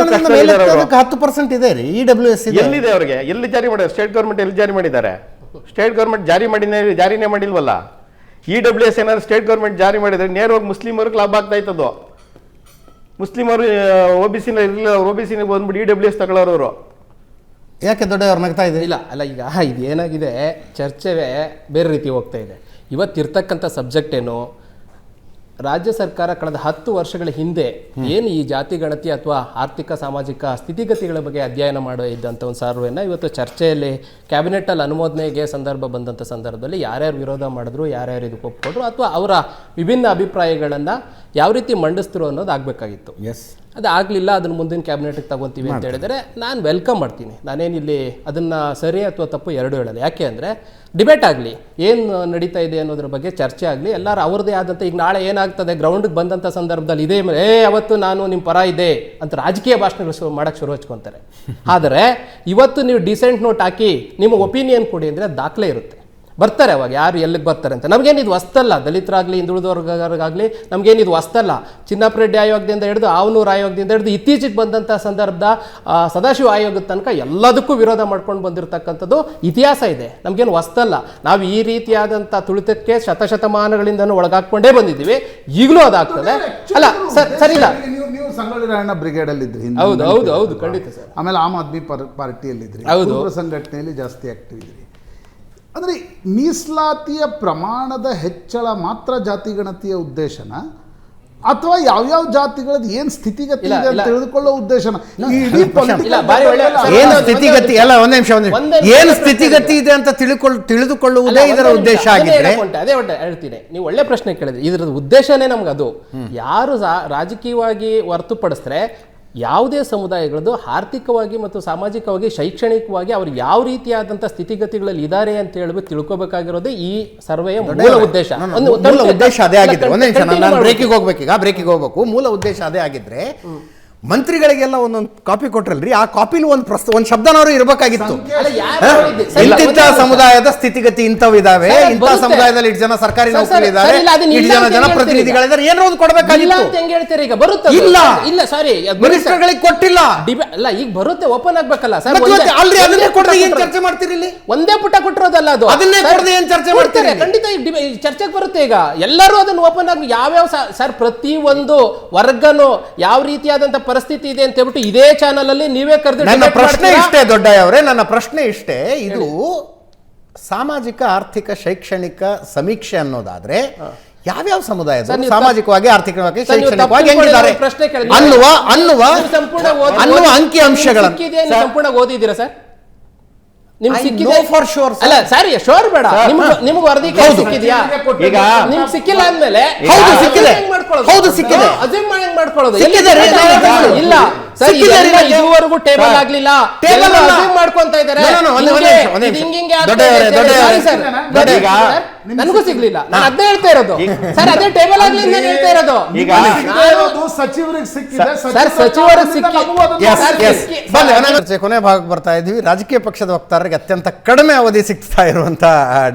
10% ಇದೆ ರೀ. EWS ಎಲ್ಲಿದೆ ಅವ್ರಿಗೆ? ಎಲ್ಲಿ ಜಾರಿ ಮಾಡಿದ್ದಾರೆ? ಸ್ಟೇಟ್ ಗೌರ್ಮೆಂಟ್ ಎಲ್ಲಿ ಜಾರಿ ಮಾಡಿದ್ದಾರೆ? ಸ್ಟೇಟ್ ಗೌರ್ಮೆಂಟ್ ಜಾರಿನೇ ಮಾಡಿಲ್ವಲ್ಲ. EWS ಏನಾದ್ರು ಸ್ಟೇಟ್ ಗೌರ್ಮೆಂಟ್ ಜಾರಿ ಮಾಡಿದರೆ ನೇರವಾಗಿ ಮುಸ್ಲಿಮರಿಗೆ ಲಾಭ ಆಗ್ತಾ ಇತ್ತದು. ಮುಸ್ಲಿಮರು OBC ಇರಲಿಲ್ಲ, OBC ಬಂದ್ಬಿಟ್ಟು EWS ತಗೊಳ್ಳೋರು. ಯಾಕೆ ದೊಡ್ಡವ್ರು ನಗ್ತಾ ಇದೆ? ಇಲ್ಲ ಅಲ್ಲ, ಈಗ ಇದು ಏನಾಗಿದೆ, ಚರ್ಚೆ ಬೇರೆ ರೀತಿ ಹೋಗ್ತಾ ಇದೆ. ಇವತ್ತಿರ್ತಕ್ಕಂಥ ಸಬ್ಜೆಕ್ಟ್ ಏನು, ರಾಜ್ಯ ಸರ್ಕಾರ ಕಳೆದ 10 ವರ್ಷಗಳ ಹಿಂದೆ ಏನು ಈ ಜಾತಿ ಗಣತಿ ಅಥವಾ ಆರ್ಥಿಕ ಸಾಮಾಜಿಕ ಸ್ಥಿತಿಗತಿಗಳ ಬಗ್ಗೆ ಅಧ್ಯಯನ ಮಾಡೋ ಇದ್ದಂಥ ಒಂದು ಸರ್ವೆನ ಇವತ್ತು ಚರ್ಚೆಯಲ್ಲಿ ಕ್ಯಾಬಿನೆಟ್ಟಲ್ಲಿ ಅನುಮೋದನೆಗೆ ಸಂದರ್ಭ ಬಂದಂಥ ಸಂದರ್ಭದಲ್ಲಿ ಯಾರ್ಯಾರು ವಿರೋಧ ಮಾಡಿದ್ರು, ಯಾರ್ಯಾರು ಇದಕ್ಕೆ ಒಪ್ಪಿಕೊಂಡ್ರು, ಅಥವಾ ಅವರ ವಿಭಿನ್ನ ಅಭಿಪ್ರಾಯಗಳನ್ನು ಯಾವ ರೀತಿ ಮಂಡಿಸ್ತರು ಅನ್ನೋದು ಆಗಬೇಕಾಗಿತ್ತು. ಅದು ಆಗಲಿಲ್ಲ. ಅದನ್ನು ಮುಂದಿನ ಕ್ಯಾಬಿನೆಟ್ಗೆ ತಗೊತೀವಿ ಅಂತ ಹೇಳಿದರೆ ನಾನು ವೆಲ್ಕಮ್ ಮಾಡ್ತೀನಿ. ನಾನೇನಿಲ್ಲಿ ಅದನ್ನು ಸರಿ ಅಥವಾ ತಪ್ಪು ಎರಡೂ ಹೇಳಲ್ಲ. ಯಾಕೆ ಅಂದರೆ ಡಿಬೇಟ್ ಆಗಲಿ, ಏನು ನಡೀತಾ ಇದೆ ಅನ್ನೋದ್ರ ಬಗ್ಗೆ ಚರ್ಚೆ ಆಗಲಿ, ಎಲ್ಲರೂ ಅವ್ರದ್ದೇ ಆದಂಥ. ಈಗ ನಾಳೆ ಏನಾಗ್ತದೆ, ಗ್ರೌಂಡ್ಗೆ ಬಂದಂಥ ಸಂದರ್ಭದಲ್ಲಿ ಇದೇ ಅವತ್ತು ನಾನು ನಿಮ್ಮ ಪರ ಇದೆ ಅಂತ ರಾಜಕೀಯ ಭಾಷಣಗಳು ಮಾಡೋಕ್ಕೆ ಶುರು ಹಚ್ಕೊತಾರೆ. ಆದರೆ ಇವತ್ತು ನೀವು ಡಿಸೆಂಟ್ ನೋಟ್ ಹಾಕಿ ನಿಮ್ಮ ಒಪಿನಿಯನ್ ಕೊಡಿ ಅಂದರೆ ದಾಖಲೆ ಇರುತ್ತೆ. ಬರ್ತಾರೆ ಅವಾಗ ಯಾರು ಎಲ್ಲಿಗೆ ಬರ್ತಾರೆ ಅಂತ. ನಮಗೇನಿದು ಹೊಸ್ತಲ್ಲ, ದಲಿತರಾಗಲಿ ಹಿಂದುಳಿದವರ್ಗಾಗಲಿ ನಮಗೇನಿದು ಹೊಸ್ತಲ್ಲ. ಚಿನ್ನಪ್ಪ ರೆಡ್ಡಿ ಆಯೋಗದಿಂದ ಹಿಡಿದು ಆವನೂರು ಆಯೋಗದಿಂದ ಹಿಡಿದು ಇತ್ತೀಚೆಗೆ ಬಂದಂಥ ಸಂದರ್ಭದ ಸದಾಶಿವ ಆಯೋಗದ ತನಕ ಎಲ್ಲದಕ್ಕೂ ವಿರೋಧ ಮಾಡ್ಕೊಂಡು ಬಂದಿರತಕ್ಕಂಥದ್ದು ಇತಿಹಾಸ ಇದೆ. ನಮಗೇನು ಹೊಸ್ತಲ್ಲ. ನಾವು ಈ ರೀತಿಯಾದಂಥ ತುಳಿತಕ್ಕೆ ಶತಶತಮಾನಗಳಿಂದನೂ ಒಳಗಾಕೊಂಡೇ ಬಂದಿದ್ದೀವಿ. ಈಗಲೂ ಅದಾಗ್ತದೆ. ಅಲ್ಲ ಸರ್ ಇಲ್ಲ, ನೀವು ಸಂಗೊಳ್ಳಿ ರಾಯಣ್ಣ ಬ್ರಿಗೇಡ್ ಅಲ್ಲಿ ಇದ್ರಿ. ಹೌದು ಹೌದು ಹೌದು, ಖಂಡಿತ ಸರ್. ಆಮೇಲೆ ಆಮ್ ಆದ್ಮಿ ಪಾರ್ಟಿಯಲ್ಲಿ ಇದ್ರಿ, ಸಂಘಟನೆಯಲ್ಲಿ ಜಾಸ್ತಿ ಆಕ್ಟಿವ್ ಇದ್ರಿ. ಅಂದರೆ ಮೀಸಲಾತಿಯ ಪ್ರಮಾಣದ ಹೆಚ್ಚಳ ಮಾತ್ರ ಜಾತಿ ಗಣತಿಯ ಉದ್ದೇಶನ, ಅಥವಾ ಯಾವ್ಯಾವ ಜಾತಿಗಳದ್ದು ಏನು ಸ್ಥಿತಿಗತಿ ಇದೆ ಅಂತ ತಿಳಿದುಕೊಳ್ಳೋ ಉದ್ದೇಶನ? ಏನು ಸ್ಥಿತಿಗತಿ ಅಲ್ಲ, ಒಂದೇ ನಿಮಿಷ, ಏನು ಸ್ಥಿತಿಗತಿ ಇದೆ ಅಂತ ತಿಳಿದುಕೊಳ್ಳುವುದೇ ಇದರ ಉದ್ದೇಶ ಆಗಿದ್ರೆ ಅದೇ ಹೇಳ್ತೀನಿ. ನೀವು ಒಳ್ಳೆ ಪ್ರಶ್ನೆ ಕೇಳಿದ್ರಿ. ಇದರ ಉದ್ದೇಶನೇ ನಮ್ಗೆ ಅದು. ಯಾರು ರಾಜಕೀಯವಾಗಿ ಹೊರತುಪಡಿಸಿದ್ರೆ ಯಾವುದೇ ಸಮುದಾಯಗಳದ್ದು ಆರ್ಥಿಕವಾಗಿ ಮತ್ತು ಸಾಮಾಜಿಕವಾಗಿ ಶೈಕ್ಷಣಿಕವಾಗಿ ಅವ್ರು ಯಾವ ರೀತಿಯಾದಂಥ ಸ್ಥಿತಿಗತಿಗಳಲ್ಲಿ ಇದ್ದಾರೆ ಅಂತ ಹೇಳ್ಬಿಟ್ಟು ತಿಳ್ಕೊಬೇಕಾಗಿರೋದೇ ಈ ಸರ್ವೆಯ ಮೂಲ ಉದ್ದೇಶ. ಮೂಲ ಉದ್ದೇಶ ಅದೇ ಆಗಿದ್ರೆ, ಒಂದೇ ನಿಮಿಷ, ನಾನು ಬ್ರೇಕಿಗೆ ಹೋಗ್ಬೇಕು. ಮೂಲ ಉದ್ದೇಶ ಅದೇ ಆಗಿದ್ರೆ ಮಂತ್ರಿಗಳಿಗೆಲ್ಲ ಒಂದೊಂದು ಕಾಪಿ ಕೊಟ್ರಲ್ರಿ, ಆ ಕಾಪಿಲಿ ಒಂದು ಶಬ್ದನವರು ಇರಬೇಕಾಗಿತ್ತು. ಇಂಥ ಸಮುದಾಯದ ಸ್ಥಿತಿಗತಿ ಇಂಥವಿದಾವೆ, ಇಂಥ ಸಮುದಾಯದಲ್ಲಿ ಇಷ್ಟು ಜನ ಸರ್ಕಾರಿ ನೌಕರಿ ಇದ್ದಾರೆ, ಇಷ್ಟು ಜನ ಜನಪ್ರತಿನಿಧಿಗಳಿದ್ದಾರೆ, ಏನೋ ಒಂದು ಕೊಡಬೇಕಾಗಿತ್ತು. ಈಗ ಬರುತ್ತೆ ಇಲ್ಲ, ಇಲ್ಲ ಸಾರಿ, ಮಿನಿಸ್ಟರ್ಗಳಿಗೆ ಕೊಟ್ಟಿಲ್ಲ. ಅಲ್ಲ ಈಗ ಬರುತ್ತೆ, ಓಪನ್ ಆಗ್ಬೇಕಲ್ಲ ಸರ್. ಅದನ್ನೇ ಕೊಡದೆ ಏನ್ ಚರ್ಚೆ ಮಾಡ್ತೀರಿ? ಇಲ್ಲಿ ಒಂದೇ ಪುಟ ಕೊಟ್ಟಿರೋದಲ್ಲ ಅದು, ಅದನ್ನೇ ಕೊಡದೆ ಏನ್ ಚರ್ಚೆ ಮಾಡ್ತಾರೆ? ಖಂಡಿತ ಚರ್ಚೆಗೆ ಬರುತ್ತೆ. ಈಗ ಎಲ್ಲರೂ ಅದನ್ನು ಓಪನ್ ಆಗಿ ಯಾವ್ಯಾವ ಸರ್ ಪ್ರತಿ ಒಂದು ವರ್ಗನು ಯಾವ ರೀತಿಯಾದಂತ ಪರಿಸ್ಥಿತಿ ಇದೆ ಅಂತ ಹೇಳ್ಬಿಟ್ಟು ಇದೇ ಚಾನಲ್ ಅಲ್ಲಿ ನೀವೇ ಕರೆದು. ನನ್ನ ಪ್ರಶ್ನೆ ಇಷ್ಟೇ ದೊಡ್ಡಯ್ಯವರೇ, ನನ್ನ ಪ್ರಶ್ನೆ ಇಷ್ಟೇ. ಇದು ಸಾಮಾಜಿಕ ಆರ್ಥಿಕ ಶೈಕ್ಷಣಿಕ ಸಮೀಕ್ಷೆ ಅನ್ನೋದಾದ್ರೆ ಯಾವ್ಯಾವ ಸಮುದಾಯ ಸಾಮಾಜಿಕವಾಗಿ ಆರ್ಥಿಕವಾಗಿ ಶೈಕ್ಷಣಿಕವಾಗಿ ಹೆಂಗಿದ್ದಾರೆ ಅನ್ನುವ ಅಂಕಿ ಅಂಶಗಳನ್ನು ಸಂಪೂರ್ಣ ಓದಿದ್ದೀರಾ ಸರ್? ನಿಮ್ಗೆ ಸಿಕ್ಕಿದೆ ಫಾರ್ ಶೋರ್. ಅಲ್ಲ ಸರಿ, ಶೋರ್ ಬೇಡ. ನಿಮ್ಗೆ ವರದಿ ಸಿಕ್ಕಿದ್ಯಾ? ಈಗ ನಿಮ್ಗೆ ಸಿಕ್ಕಿಲ್ಲ ಅಂದ್ಮೇಲೆ ಹೌದು ಸಿಕ್ಕಿದೆ, ಹೌದು ಸಿಕ್ಕಿದೆ, ಅಸ್ಯೂಮ್ ಮಾಡ್ಕೊಳ್ಳೋದು ಇಲ್ಲ ಸರ್. ಇದುವರೆಗೂ ಟೇಬಲ್ ಆಗ್ಲಿಲ್ಲ, ಟೇಬಲ್ ಅಸ್ಯೂಮ್ ಮಾಡ್ಕೊಂತ ಇದ್ದಾರೆ. ನನಗೂ ಸಿಗ್ಲಿಲ್ಲ, ನಾನು ಅದೇ ಹೇಳ್ತಾ ಇರೋದು ಸರ್. ಅದೇ ಟೇಬಲ್ ಆಗ್ಲಿ ಅಂತ ಹೇಳ್ತಾ ಇರೋದು. ಈಗ ಸಚಿವರಿಗೆ ಸಿಕ್ಕಿದೆ ಸರ್, ಸಚಿವರಿಗೆ ಸಿಕ್ಕಿ ಕೊನೆ ಭಾಗಕ್ಕೆ ಬರ್ತಾ ಇದ್ವಿ. ರಾಜಕೀಯ ಪಕ್ಷದ ವಕ್ತಾರರಿಗೆ ಅತ್ಯಂತ ಕಡಿಮೆ ಅವಧಿ ಸಿಗ್ತಾ ಇರುವಂಥ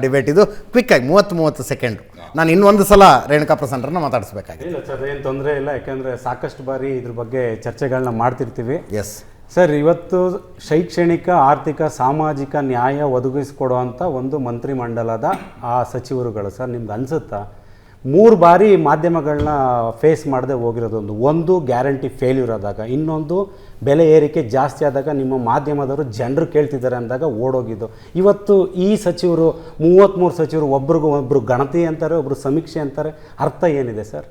ಡಿಬೇಟ್ ಇದು. ಕ್ವಿಕ್ ಆಗಿ 30 ಸೆಕೆಂಡ್. ನಾನು ಇನ್ನೊಂದು ಸಲ ರೇಣುಕಾ ಪ್ರಸನ್ನರನ್ನ ಮಾತಾಡಿಸ್ಬೇಕಾಗಿದೆ. ಇಲ್ಲ ಸರ್, ಏನು ತೊಂದರೆ ಇಲ್ಲ, ಯಾಕೆಂದರೆ ಸಾಕಷ್ಟು ಬಾರಿ ಇದ್ರ ಬಗ್ಗೆ ಚರ್ಚೆಗಳನ್ನ ಮಾಡ್ತಿರ್ತೀವಿ. ಎಸ್ ಸರ್, ಇವತ್ತು ಶೈಕ್ಷಣಿಕ ಆರ್ಥಿಕ ಸಾಮಾಜಿಕ ನ್ಯಾಯ ಒದಗಿಸಿಕೊಡುವಂಥ ಒಂದು ಮಂತ್ರಿಮಂಡಲದ ಆ ಸಚಿವರುಗಳು ಸರ್, ನಿಮ್ಗೆ ಅನಿಸುತ್ತಾ 3 ಬಾರಿ ಮಾಧ್ಯಮಗಳನ್ನ ಫೇಸ್ ಮಾಡದೆ ಹೋಗಿರೋದೊಂದು. ಒಂದು ಗ್ಯಾರಂಟಿ ಫೇಲ್ಯೂರ್ ಆದಾಗ, ಇನ್ನೊಂದು ಬೆಲೆ ಏರಿಕೆ ಜಾಸ್ತಿ ಆದಾಗ ನಿಮ್ಮ ಮಾಧ್ಯಮದವರು ಜನರು ಕೇಳ್ತಿದ್ದಾರೆ ಅಂದಾಗ ಓಡೋಗಿದ್ದು. ಇವತ್ತು ಈ ಸಚಿವರು 33 ಸಚಿವರು ಒಬ್ರು ಗಣತಿ ಅಂತಾರೆ, ಒಬ್ಬರು ಸಮೀಕ್ಷೆ ಅಂತಾರೆ. ಅರ್ಥ ಏನಿದೆ ಸರ್?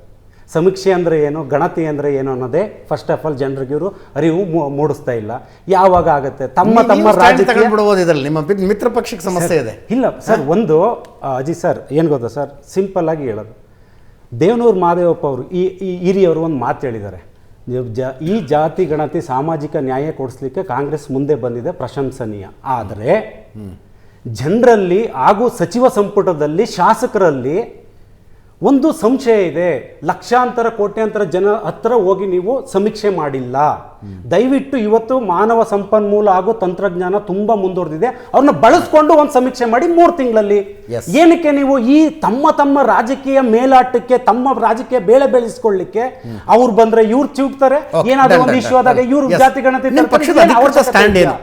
ಸಮೀಕ್ಷೆ ಅಂದರೆ ಏನು, ಗಣತಿ ಅಂದರೆ ಏನು ಅನ್ನೋದೇ ಫಸ್ಟ್ ಆಫ್ ಆಲ್ ಜನರಿಗೆ ಇವರು ಅರಿವು ಮೂಡಿಸ್ತಾ ಇಲ್ಲ. ಯಾವಾಗ ಆಗುತ್ತೆ? ತಮ್ಮ ರಾಜ್ಯ ಬಿಡ್ಬೋದು. ಇದರಲ್ಲಿ ನಿಮ್ಮ ಮಿತ್ರ ಪಕ್ಷಕ್ಕೆ ಸಮಸ್ಯೆ ಇದೆ ಇಲ್ಲ ಸರ್. ಒಂದು ಅಜಿ ಸರ್ ಏನು ಗೊತ್ತಾ ಸರ್, ಸಿಂಪಲ್ ಆಗಿ ಹೇಳೋದು, ದೇವನೂರು ಮಹದೇವಪ್ಪ ಅವರು ಈ ಹಿರಿಯವರು ಒಂದು ಮಾತು ಹೇಳಿದ್ದಾರೆ. ಈ ಜಾತಿ ಗಣತಿ ಸಾಮಾಜಿಕ ನ್ಯಾಯ ಕೊಡಿಸ್ಲಿಕ್ಕೆ ಕಾಂಗ್ರೆಸ್ ಮುಂದೆ ಬಂದಿದೆ, ಪ್ರಶಂಸನೀಯ. ಆದರೆ ಜನರಲ್ಲಿ ಹಾಗೂ ಸಚಿವ ಸಂಪುಟದಲ್ಲಿ ಶಾಸಕರಲ್ಲಿ ಒಂದು ಸಂಶಯ ಇದೆ. ಲಕ್ಷಾಂತರ ಕೋಟ್ಯಾಂತರ ಜನ ಹತ್ರ ಹೋಗಿ ನೀವು ಸಮೀಕ್ಷೆ ಮಾಡಿಲ್ಲ. ದಯವಿಟ್ಟು ಇವತ್ತು ಮಾನವ ಸಂಪನ್ಮೂಲ ಹಾಗೂ ತಂತ್ರಜ್ಞಾನ ತುಂಬಾ ಮುಂದುವರೆದಿದೆ, ಅವ್ರನ್ನ ಬಳಸ್ಕೊಂಡು ಒಂದು ಸಮೀಕ್ಷೆ ಮಾಡಿ 3 ತಿಂಗಳಲ್ಲಿ. ಏನಕ್ಕೆ ನೀವು ಈ ತಮ್ಮ ರಾಜಕೀಯ ಮೇಲಾಟಕ್ಕೆ, ತಮ್ಮ ರಾಜಕೀಯ ಬೇಳೆ ಬೆಳೆಸ್ಕೊಳ್ಳಿಕ್ಕೆ ಅವ್ರು ಬಂದ್ರೆ ಇವ್ರು ಚಿವುಟ್ತಾರೆ, ಏನಾದ್ರು ಒಂದು ಇಶ್ಯೂ ಆದಾಗ ಇವ್ರು ಜಾತಿ ಗಣತಿ ಸ್ಟ್ಯಾಂಡ್ ಏನು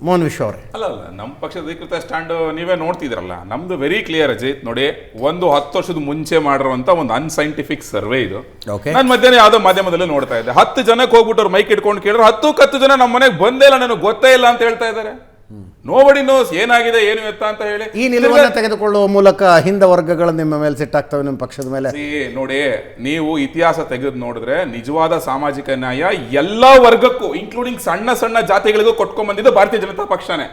ಮೋಹನ್ ವಿಶ್ವ ಅವರೇ? ಅಲ್ಲ ನಮ್ಮ ಪಕ್ಷದ ಅಧಿಕೃತ ಸ್ಟ್ಯಾಂಡ್ ನೀವೇ ನೋಡ್ತಿದ್ರಲ್ಲ, ನಮ್ದು ವೆರಿ ಕ್ಲಿಯರ್ ಅಜಿತ್. ನೋಡಿ, 10 ವರ್ಷದ ಮುಂಚೆ ಮಾಡಿರುವಂತ ಒಂದು ಅನ್ಸೈಂಟಿಫಿಕ್ ಸರ್ವೆ ಇದು. ನಾನು ಮಧ್ಯಾಹ್ನ ಯಾವ್ದೋ ಮಾಧ್ಯಮದಲ್ಲಿ ನೋಡ್ತಾ ಇದ್ದೆ, 10 ಜನಕ್ಕೆ ಹೋಗ್ಬಿಟ್ಟು ಅವ್ರು ಮೈಕ್ ಇಟ್ಕೊಂಡು ಕೇಳಿದ್ರು 10 ಜನ ನಮ್ಮ ಮನೆಗೆ ಬಂದೇ ಇಲ್ಲ, ನನಗೆ ಗೊತ್ತೇ ಇಲ್ಲ ಅಂತ ಹೇಳ್ತಾ ಇದ್ದಾರೆ. ನೋಬಡಿ ನೋಸ್ ಏನಾಗಿದೆ ಏನು ಎತ್ತ ಅಂತ ಹೇಳಿ. ಈ ನಿಲುವನ್ನು ತೆಗೆದುಕೊಳ್ಳುವ ಮೂಲಕ ಹಿಂದ ವರ್ಗಗಳು ನಿಮ್ಮ ಮೇಲೆ ಸಿಟ್ಟಾಗ್ತವೆ, ನಿಮ್ಮ ಪಕ್ಷದ ಮೇಲೆ. ನೋಡಿ, ನೀವು ಇತಿಹಾಸ ತೆಗೆದು ನೋಡಿದ್ರೆ ನಿಜವಾದ ಸಾಮಾಜಿಕ ನ್ಯಾಯ ಎಲ್ಲಾ ವರ್ಗಕ್ಕೂ ಇನ್ಕ್ಲೂಡಿಂಗ್ ಸಣ್ಣ ಜಾತಿಗಳಿಗೂ ಕೊಟ್ಕೊಂಡ್ ಬಂದಿದ್ದು ಭಾರತೀಯ ಜನತಾ ಪಕ್ಷನೇ.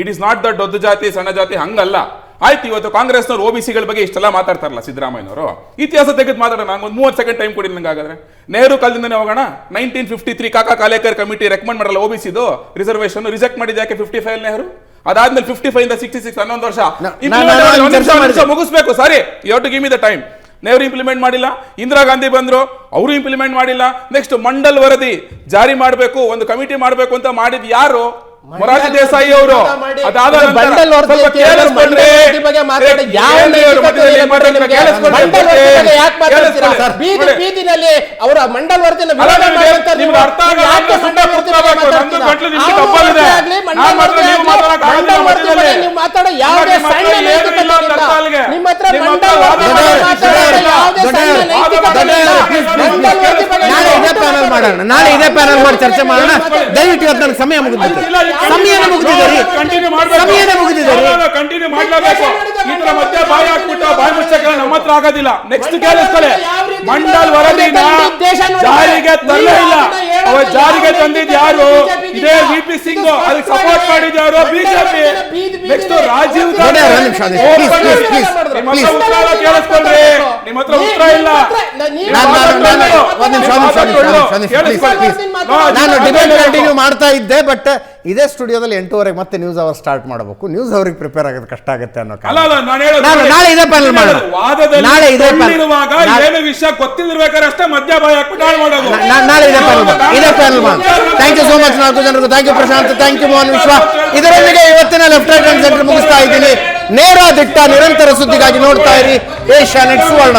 ಇಟ್ ಇಸ್ ನಾಟ್ ದಟ್ ದೊಡ್ಡ ಜಾತಿ ಸಣ್ಣ ಜಾತಿ ಹಂಗಲ್ಲ. ಆಯ್ತು, ಇವತ್ತು ಕಾಂಗ್ರೆಸ್ನವ್ರು OBCಗಳ ಬಗ್ಗೆ ಇಷ್ಟೆಲ್ಲ ಮಾತಾಡ್ತಾರಲ್ಲ ಸಿದ್ದರಾಮಯ್ಯನವರು, ಇತಿಹಾಸ ತೆಗೆದು ಮಾತಾಡೋಣ. ನಂಗೆ ಒಂದು 30 ಸೆಕೆಂಡ್ ಟೈಮ್ ಕೊಡಿ ನಂಗೆ. ಹಾಗಾದ್ರೆ ನೆಹರು ಕಾಲದಿಂದನೇ ಹೋಗೋಣ. 1953 ಕಾಕಾ ಕಾಲೇಕರ್ ಕಮಿಟಿ ರೆಕಮೆಂಡ್ ಮಾಡಲ್ಲ OBCದು ರಿಸರ್ವೇಶನ್, ರಿಜೆಕ್ಟ್ ಮಾಡಿದ ಯಾಕೆ 55 ನೆಹರು. ಅದಾದ್ಮೇಲೆ 55 ಇಂದ 66 11 ವರ್ಷ ಮುಗಿಸ್ಬೇಕು. Sorry, you have to give me the time. Nehru implement ಮಾಡಿಲ್ಲ, ಇಂದಿರಾ ಗಾಂಧಿ ಬಂದ್ರು, ಅವರು ಇಂಪ್ಲಿಮೆಂಟ್ ಮಾಡಿಲ್ಲ. ನೆಕ್ಸ್ಟ್ ಮಂಡಲ್ ವರದಿ ಜಾರಿ ಮಾಡಬೇಕು, ಒಂದು ಕಮಿಟಿ ಮಾಡಬೇಕು ಅಂತ ಮಾಡಿದ್ ಯಾರು? ಮೊರಾರ್ಜಿ ದೇಸಾಯಿ ಅವರು. ಅದಾದ ಬೀದಿನಲ್ಲಿ ಅವರ ಮಂಡಲ್ ವರದಿನ ಮಾತಾಡೋ ಯಾವುದೇ ನಿಮ್ಮ ಹತ್ರ ನಾಳೆ ಇದೇ ಪ್ಯಾನಲ್ ಮಾಡಿ ಚರ್ಚೆ ಮಾಡೋಣ. ದಯವಿಟ್ಟು ಇವತ್ತು ನನಗೆ ಸಮಯ ಮುಗಿದಿದೆ. ಕಂಟಿನ್ಯೂ ಮಾಡಲೇಬೇಕು. ಈ ತರ ಮಧ್ಯೆ ಬಾಯಿ ಹಾಕ್ಬಿಟ್ಟು ಬಾಯಿ ಮುಚ್ಚಕ್ಕೆ ನಮ್ಮ ಹತ್ರ ಆಗೋದಿಲ್ಲ. ನೆಕ್ಸ್ಟ್ ಕೇಳಿಸ್ಕೊಳ್ಳಿ, ಮಂಡಲ್ ವರದಿನ ಜಾರಿಗೆ ತರಲೇ ಇಲ್ಲ. ಅವ ಜಾರಿಗೆ ತಂದಿದ್ ಯಾರು? ಇದೇ VP ಸಿಂಗ್. ಅದಕ್ಕೆ ಸಪೋರ್ಟ್ ಮಾಡಿದ ಯಾರು? ಬಿಜೆಪಿ. ನೆಕ್ಸ್ಟ್ ರಾಜೀವ್ ಗಾಂಧಿ. ನಿಮ್ಮ ಹತ್ರ ಉತ್ತರ ಕೇಳಿಸ್ಕೊಂಡ್ರಿ, ನಿಮ್ಮ ಹತ್ರ ಉತ್ತರ ಇಲ್ಲ. ನಾನು ಡಿಬೇಟ್ ಕಂಟಿನ್ಯೂ ಮಾಡ್ತಾ ಇದ್ದೆ, ಬಟ್ ಇದೇ ಸ್ಟುಡಿಯೋದಲ್ಲಿ 8:30 ಮತ್ತೆ ನ್ಯೂಸ್ ಅವರ್ ಸ್ಟಾರ್ಟ್ ಮಾಡಬೇಕು. ನ್ಯೂಸ್ ಅವರಿಗೆ ಪ್ರಿಪೇರ್ ಆಗೋದು ಕಷ್ಟ ಆಗುತ್ತೆ ಅನ್ನೋ ನಾಳೆ ಇದೇ ಪ್ಯಾನಲ್ ಮಾಡೋಣ. ನಾಳೆ ಇದೇ ವಿಷಯ ಗೊತ್ತಿರ್ಬೇಕಾದ್ರೆ ಅಷ್ಟೇ ಮಧ್ಯ ಬಾಯಿ ಹಾಕ್ಬಿಟ್ಟು ಮಾಡೋದು. ನಾಳೆ ಇದೇ ಪ್ಯಾನಲ್ ಮಾಡೋಣ. ಥ್ಯಾಂಕ್ ಯು ಸೋ ಮಚ್ 4 ಜನರಿಗೂ. Thank you Prashanth, thank you Mohan Vishwa. ಇದರೊಂದಿಗೆ ಇವತ್ತಿನ ಲೆಫ್ಟ್ ರೈಟ್ ಅಂಡ್ ಸೆಂಟರ್ ಮುಗಿಸ್ತಾ ಇದ್ದೀನಿ. ನೇರ ದಿಟ್ಟ ನಿರಂತರ ಸುದ್ದಿಗಾಗಿ ನೋಡ್ತಾ ಇರಿ ಏಷ್ಯಾನೆಟ್ ಸುವರ್ಣ.